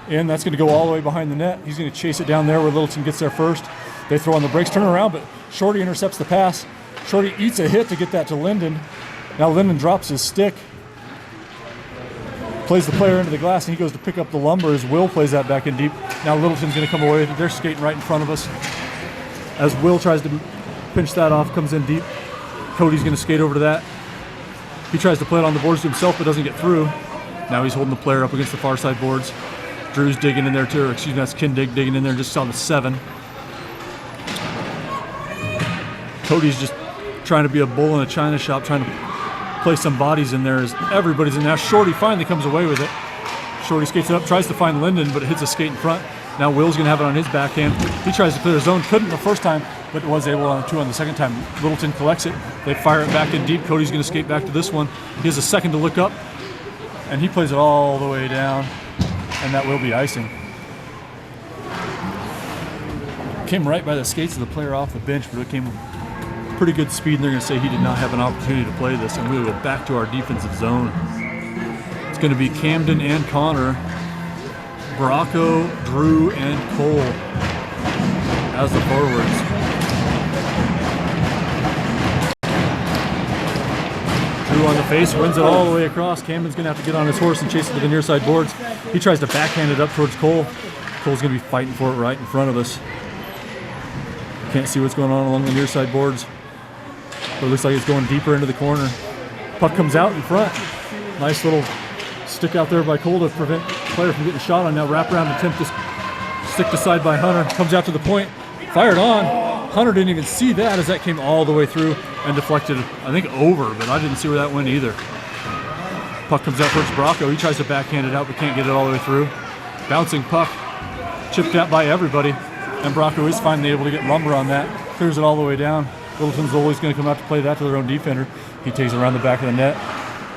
in. That's going to go all the way behind the net. He's going to chase it down there where Littleton gets there first. They throw on the brakes, turn around, but Shorty intercepts the pass. Shorty eats a hit to get that to Linden. Now Linden drops his stick, plays the player into the glass, and he goes to pick up the lumber as Will plays that back in deep. Now Littleton's going to come away. They're skating right in front of us. As Will tries to pinch that off, comes in deep. Cody's going to skate over to that. He tries to play it on the boards to himself, but doesn't get through. Now he's holding the player up against the far side boards. Drew's digging in there too, or excuse me, that's Kindig digging in there just on the 7. Cody's just trying to be a bull in a china shop, trying to play some bodies in there as everybody's in. Now Shorty finally comes away with it. Shorty skates it up, tries to find Linden, but it hits a skate in front. Now Will's going to have it on his backhand. He tries to clear his zone, couldn't the first time, but was able on 2 on the second time. Littleton collects it. They fire it back in deep. Cody's going to skate back to this one. He has a second to look up, and he plays it all the way down, and that will be icing. Came right by the skates of the player off the bench, but it came pretty good speed, and they're going to say he did not have an opportunity to play this, and we'll go back to our defensive zone. It's going to be Camden and Connor, Bracco, Drew, and Cole as the forwards. Drew on the face, runs it all the way across. Camden's going to have to get on his horse and chase it to the near side boards. He tries to backhand it up towards Cole. Cole's going to be fighting for it right in front of us. Can't see what's going on along the near side boards. But it looks like it's going deeper into the corner. Puck comes out in front. Nice little stick out there by Cole to prevent the player from getting a shot on. Now wrap around attempt to stick to side by Hunter. Comes out to the point. Fired on. Hunter didn't even see that as that came all the way through and deflected, I think, over, but I didn't see where that went either. Puck comes out towards Bracco. He tries to backhand it out, but can't get it all the way through. Bouncing puck, chipped out by everybody, and Bracco is finally able to get lumber on that. Clears it all the way down. Littleton's always going to come out to play that to their own defender. He takes it around the back of the net,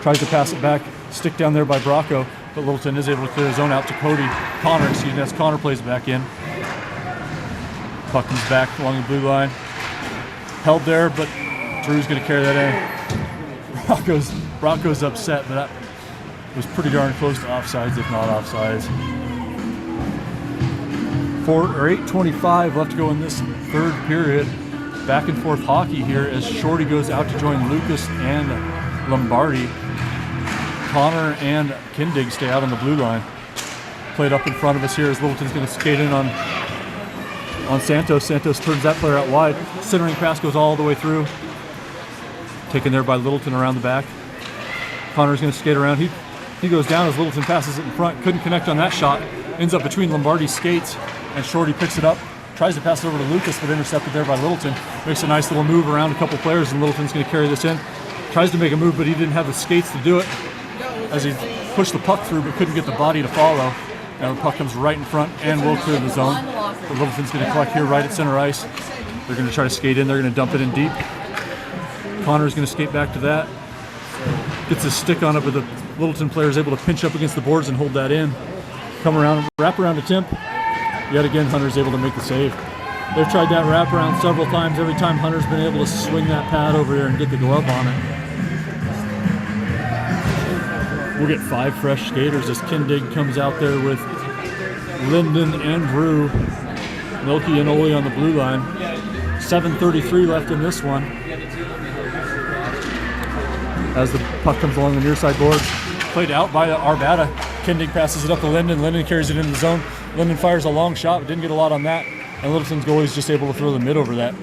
tries to pass it back, stick down there by Bracco, but Littleton is able to clear his own out to Connor, as Connor plays it back in. Puck comes back along the blue line. Held there, but Drew's going to carry that in. Bracco's upset, but that was pretty darn close to offsides, if not offsides. 8:25 left to go in this third period. Back and forth hockey here as Shorty goes out to join Lucas and Lombardi. Connor and Kindig stay out on the blue line. Played up in front of us here as Littleton's going to skate in on Santos. Santos turns that player out wide. Centering pass goes all the way through. Taken there by Littleton around the back. Connor's going to skate around. He goes down as Littleton passes it in front. Couldn't connect on that shot. Ends up between Lombardi's skates, and Shorty picks it up. Tries to pass it over to Lucas, but intercepted there by Littleton. Makes a nice little move around a couple players, and Littleton's going to carry this in. Tries to make a move, but he didn't have the skates to do it as he pushed the puck through, but couldn't get the body to follow. Now the puck comes right in front and will clear the zone. But Littleton's going to collect here right at center ice. They're going to try to skate in. They're going to dump it in deep. Connor's going to skate back to that. Gets his stick on it, but the Littleton player is able to pinch up against the boards and hold that in. Come around, wrap around attempt. Yet again, Hunter's able to make the save. They've tried that wraparound several times. Every time Hunter's been able to swing that pad over there and get the glove on it. We'll get 5 fresh skaters as Kindig comes out there with Lyndon and Drew. Milky and Ole on the blue line. 7:33 left in this one. As the puck comes along the near side boards. Played out by Arvada. Kindig passes it up to Lyndon. Lyndon carries it into the zone. Lyndon fires a long shot, but didn't get a lot on that. And Littleton's goalie is just able to throw the mid over that.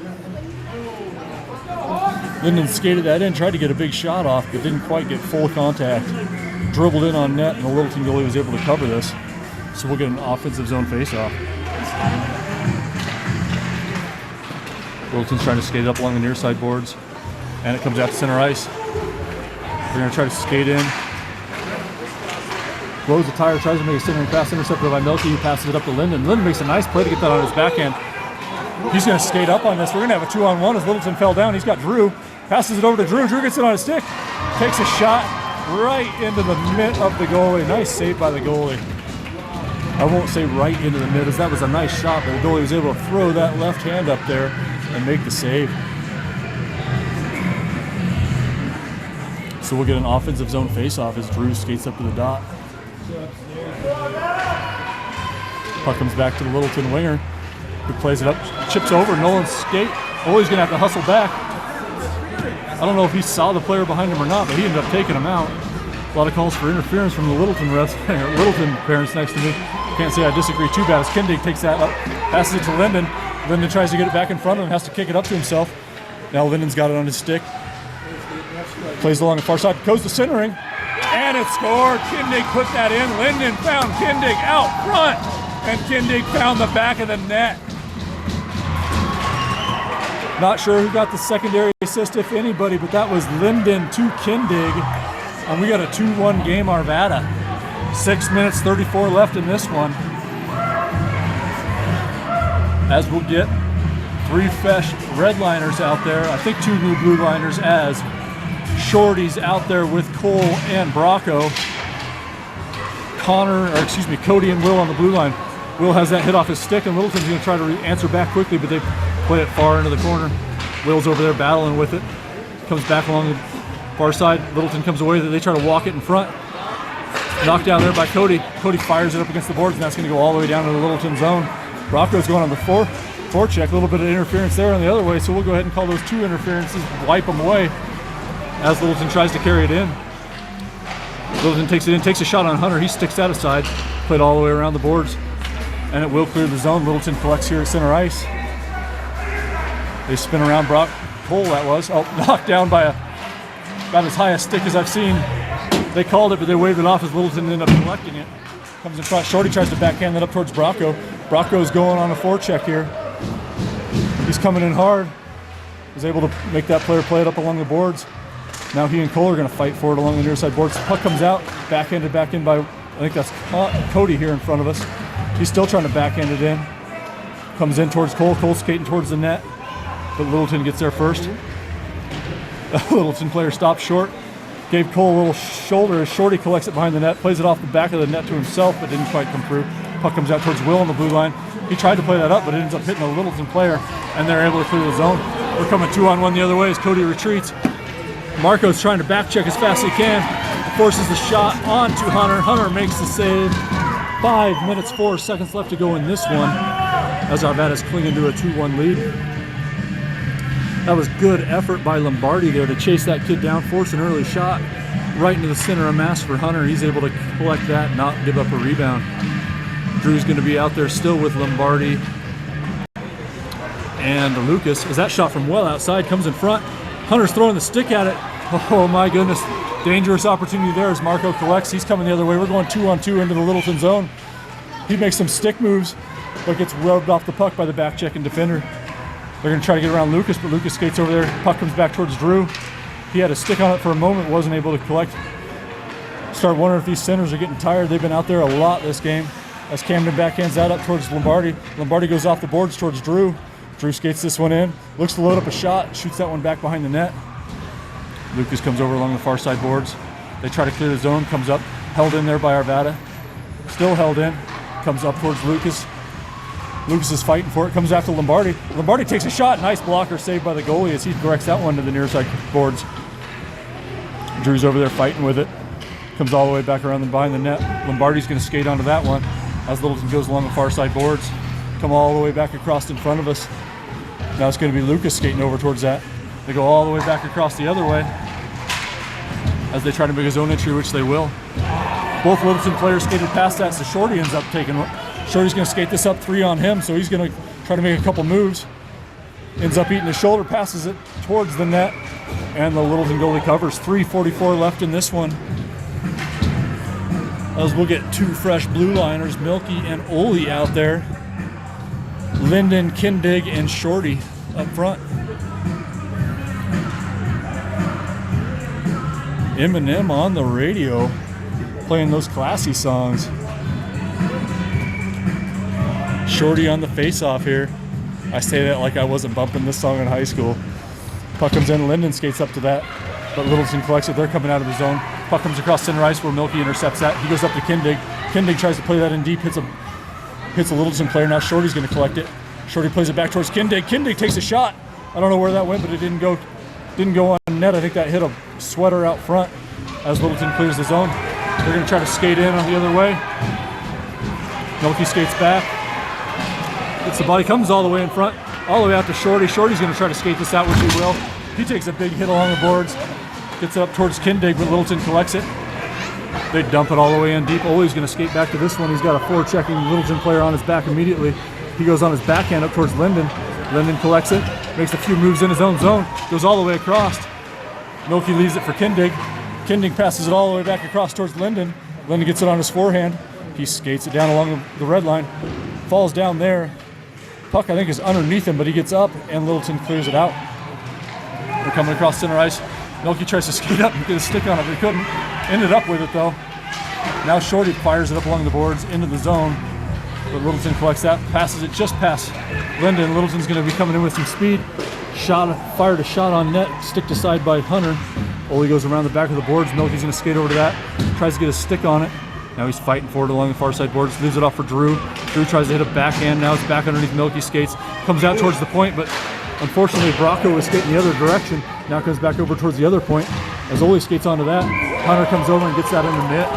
Lyndon skated that in, tried to get a big shot off, but didn't quite get full contact. Dribbled in on net, and the Littleton goalie was able to cover this. So we'll get an offensive zone faceoff. Littleton's trying to skate it up along the near side boards, and it comes out to center ice. They're going to try to skate in. Blows the tire, tries to make a centering pass, intercepted by Milky, who passes it up to Lyndon. Lyndon makes a nice play to get that on his backhand. He's going to skate up on this. We're going to have a 2-on-1 as Littleton fell down. He's got Drew. Passes it over to Drew. Drew gets it on his stick. Takes a shot right into the mitt of the goalie. Nice save by the goalie. I won't say right into the mid, as that was a nice shot, but the goalie was able to throw that left hand up there and make the save. So we'll get an offensive zone face-off as Drew skates up to the dot. Puck comes back to the Littleton winger, who plays it up, chips over, Nolan's skate. Ole's going to have to hustle back. I don't know if he saw the player behind him or not, but he ended up taking him out. A lot of calls for interference from the Littleton refs, Littleton parents next to me. Can't say I disagree too bad as Kindig takes that up, passes it to Lyndon. Lyndon tries to get it back in front of him, has to kick it up to himself. Now Lyndon's got it on his stick. Plays along the far side, goes to centering, and it's scored. Kindig put that in. Lyndon found Kindig out front, and Kindig found the back of the net. Not sure who got the secondary assist, if anybody, but that was Lyndon to Kindig, and we got a 2-1 game, Arvada. 6 minutes, 34 left in this one. As we'll get 3 fresh redliners out there, I think 2 new blue liners, as Shorty's out there with Cole and Bracco. Cody and Will on the blue line. Will has that hit off his stick, and Littleton's going to try to answer back quickly, but they play it far into the corner. Will's over there battling with it. Comes back along the far side. Littleton comes away. They try to walk it in front. Knocked down there by Cody. Cody fires it up against the boards, and that's going to go all the way down to the Littleton zone. Rocco's going on the forecheck. A little bit of interference there on the other way, so we'll go ahead and call those 2 interferences, wipe them away as Littleton tries to carry it in. Littleton takes it in, takes a shot on Hunter. He sticks that aside, played all the way around the boards, and it will clear the zone. Littleton collects here at center ice. They spin around Brock Cole, that was. Oh, knocked down by about as high a stick as I've seen. They called it, but they waved it off as Littleton ended up collecting it. Comes in front. Shorty tries to backhand that up towards Brocco. Brocco's going on a forecheck here. He's coming in hard. Was able to make that player play it up along the boards. Now he and Cole are going to fight for it along the near side boards. The puck comes out, backhanded back in by, I think that's Cody here in front of us. He's still trying to backhand it in. Comes in towards Cole. Cole skating towards the net, but Littleton gets there first. The Littleton player stops short. Gave Cole a little shoulder as Shorty collects it behind the net, plays it off the back of the net to himself, but didn't quite come through. Puck comes out towards Will on the blue line. He tried to play that up, but it ends up hitting a Littleton player, and they're able to clear the zone. We're coming 2-on-1 the other way as Cody retreats. Marco's trying to back check as fast as he can. Forces the shot onto Hunter. Hunter makes the save. 5 minutes, 4 seconds left to go in this one as Arvada's clinging to a 2-1 lead. That was good effort by Lombardi there to chase that kid down, force an early shot right into the center of mass for Hunter. He's able to collect that, not give up a rebound. Drew's going to be out there still with Lombardi and Lucas. As that shot from well outside comes in front, Hunter's throwing the stick at it. Oh my goodness, dangerous opportunity there as Marco collects. He's coming the other way. We're going 2-on-2 into the Littleton zone. He makes some stick moves, but gets rubbed off the puck by the back checking defender. They're going to try to get around Lucas, but Lucas skates over there. Puck comes back towards Drew. He had a stick on it for a moment, wasn't able to collect. Start wondering if these centers are getting tired. They've been out there a lot this game. As Camden backhands that up towards Lombardi. Lombardi goes off the boards towards Drew. Drew skates this one in. Looks to load up a shot. Shoots that one back behind the net. Lucas comes over along the far side boards. They try to clear the zone. Comes up. Held in there by Arvada. Still held in. Comes up towards Lucas. Lucas is fighting for it. Comes after Lombardi. Lombardi takes a shot. Nice blocker saved by the goalie as he directs that one to the near side boards. Drew's over there fighting with it. Comes all the way back around and behind the net. Lombardi's going to skate onto that one as Littleton goes along the far side boards. Come all the way back across in front of us. Now it's going to be Lucas skating over towards that. They go all the way back across the other way as they try to make a zone entry, which they will. Both Littleton players skated past that, so Shorty ends up taking it. Shorty's going to skate this up 3 on him, so he's going to try to make a couple moves. Ends up eating his shoulder, passes it towards the net, and the Littleton goalie covers. 3:44 left in this one. As we'll get 2 fresh blue liners, Milky and Ole out there. Linden, Kindig, and Shorty up front. Eminem on the radio, playing those classy songs. Shorty on the face-off here. I say that like I wasn't bumping this song in high school. Puck comes in, Linden skates up to that, but Littleton collects it. They're coming out of the zone. Puck comes across center ice where Milky intercepts that. He goes up to Kindig. Kindig tries to play that in deep, hits a Littleton player. Now Shorty's going to collect it. Shorty plays it back towards Kindig. Kindig takes a shot. I don't know where that went, but it didn't go on net. I think that hit a sweater out front as Littleton clears the zone. They're going to try to skate in on the other way. Milky skates back. Gets the body, comes all the way in front, all the way out to Shorty. Shorty's going to try to skate this out, which he will. He takes a big hit along the boards. Gets it up towards Kindig, but Littleton collects it. They dump it all the way in deep. Ole's going to skate back to this one. He's got a forechecking Littleton player on his back immediately. He goes on his backhand up towards Linden. Linden collects it, makes a few moves in his own zone, goes all the way across. Milky leaves it for Kindig. Kindig passes it all the way back across towards Linden. Linden gets it on his forehand. He skates it down along the red line, falls down there. Puck, I think, is underneath him, but he gets up, and Littleton clears it out. They're coming across center ice. Milky tries to skate up and get a stick on it, but he couldn't. Ended up with it, though. Now Shorty fires it up along the boards into the zone, but Littleton collects that, passes it just past Linden. Littleton's going to be coming in with some speed. Fired a shot on net, sticked aside by Hunter. Ole goes around the back of the boards. Milky's going to skate over to that, tries to get a stick on it. Now he's fighting for it along the far side boards, leaves it off for Drew. Drew tries to hit a backhand, now it's back underneath Milky, skates, comes out towards the point, but Unfortunately, Bracco was skating the other direction. Now comes back over towards the other point. As Ole skates onto that, Hunter comes over and gets that in the net.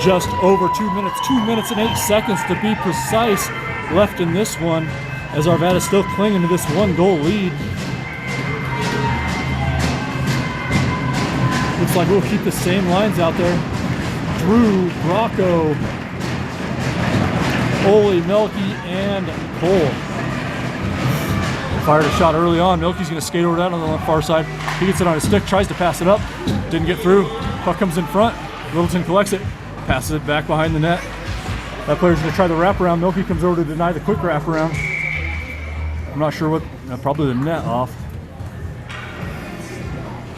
Just over 2 minutes, 2 minutes and 8 seconds to be precise left in this one, as Arvada's still clinging to this 1-goal lead. Looks like we'll keep the same lines out there. Drew, Bracco, Ole, Melky, and Cole. Fired a shot early on. Melky's going to skate over that on the far side. He gets it on his stick, tries to pass it up. Didn't get through. Puck comes in front. Littleton collects it, passes it back behind the net. That player's going to try the wraparound. Melky comes over to deny the quick wraparound. I'm not sure what, probably the net off.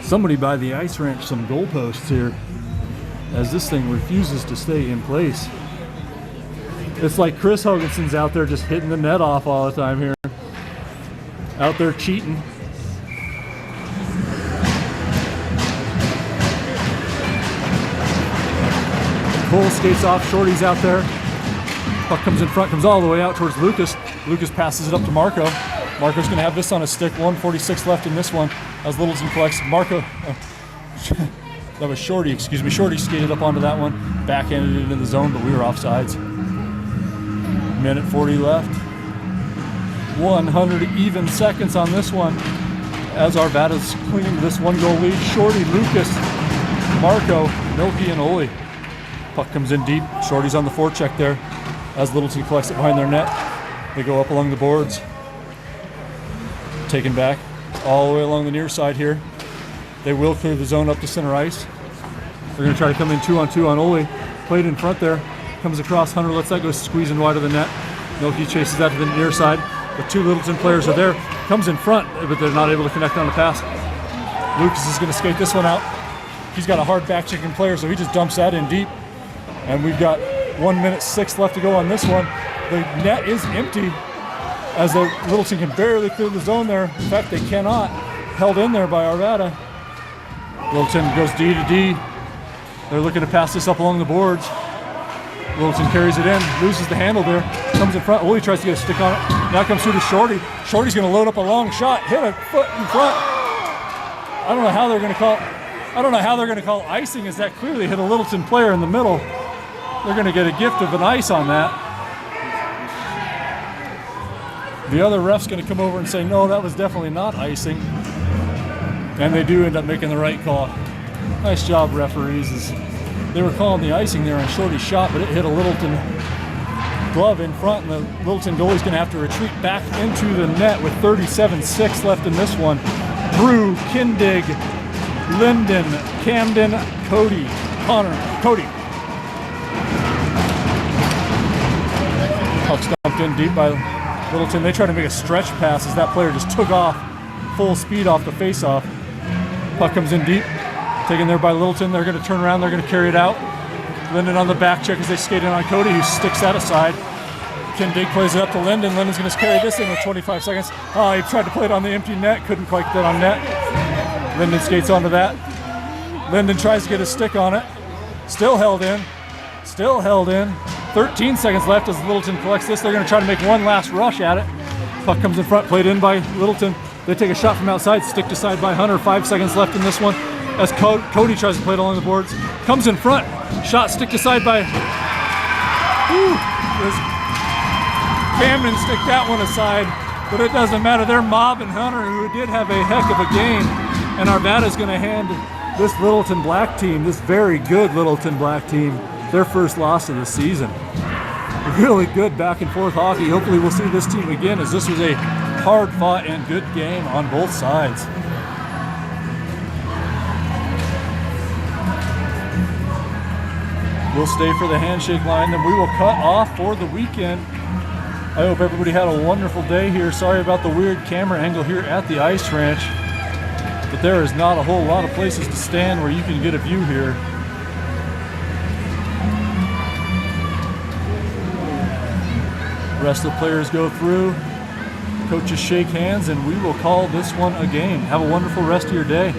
Somebody by the ice ranch some goalposts here, as this thing refuses to stay in place. It's like Chris Hoganson's out there just hitting the net off all the time here. Out there cheating. Cole skates off, Shorty's out there. Puck comes in front, comes all the way out towards Lucas. Lucas passes it up to Marco. Marco's gonna have this on his stick, 1:46 left in this one. As Littleton collects, Marco, that was Shorty, excuse me. Shorty skated up onto that one, backhanded it into the zone, but we were offsides. Minute 40 left. 100 even seconds on this one, as Arvada's clinging to this 1-goal lead. Shorty, Lucas, Marco, Milky, and Ole. Puck comes in deep. Shorty's on the forecheck there, as Littleton collects it behind their net. They go up along the boards. Taken back all the way along the near side here. They will clear the zone up to center ice. They're going to try to come in 2-on-2 on Ole. Played in front there. Comes across. Hunter lets that go squeezing wide of the net. Milky chases that to the near side. The two Littleton players are there. Comes in front, but they're not able to connect on the pass. Lucas is going to skate this one out. He's got a hard back-checking player, so he just dumps that in deep. And we've got 1 minute 6 left to go on this one. The net is empty, as the Littleton can barely clear the zone there. In fact, they cannot. Held in there by Arvada. Littleton goes D to D. They're looking to pass this up along the boards. Littleton carries it in, loses the handle there, comes in front. Ole tries to get a stick on it. Now comes through to Shorty. Shorty's going to load up a long shot, hit a foot in front. I don't know how they're going to call. I don't know how they're going to call icing, as that clearly hit a Littleton player in the middle. They're going to get a gift of an ice on that. The other ref's going to come over and say, no, that was definitely not icing. And they do end up making the right call. Nice job, referees. They were calling the icing there on Shorty's shot, but it hit a Littleton glove in front, and the Littleton goalie's going to have to retreat back into the net with 37-6 left in this one. Drew, Kindig, Linden, Camden, Cody, Connor, Cody. Puck stumped in deep by Littleton. They tried to make a stretch pass as that player just took off full speed off the face-off. Puck comes in deep, taken there by Littleton. They're going to turn around, they're going to carry it out. Linden on the back check as they skate in on Cody, who sticks that aside. Kindig plays it up to Linden. Linden's going to carry this in with 25 seconds. Oh, he tried to play it on the empty net, couldn't quite get on net. Linden skates onto that. Linden tries to get a stick on it. Still held in. Still held in. 13 seconds left as Littleton collects this. They're going to try to make one last rush at it. Puck comes in front, played in by Littleton. They take a shot from outside, sticked aside by Hunter. 5 seconds left in this one as Cody tries to play it along the boards. Comes in front, shot sticked aside by Camden, sticked that one aside, but it doesn't matter. They're mobbing Hunter, who did have a heck of a game, and Arvada's going to hand this Littleton Black team, this very good Littleton Black team, their first loss of the season. Really good back and forth hockey. Hopefully we'll see this team again, as this was a hard fought and good game on both sides. We'll stay for the handshake line, then we will cut off for the weekend. I hope everybody had a wonderful day here. Sorry about the weird camera angle here at the Ice Ranch, but there is not a whole lot of places to stand where you can get a view here. The rest of the players go through, coaches shake hands, and we will call this one a game. Have a wonderful rest of your day.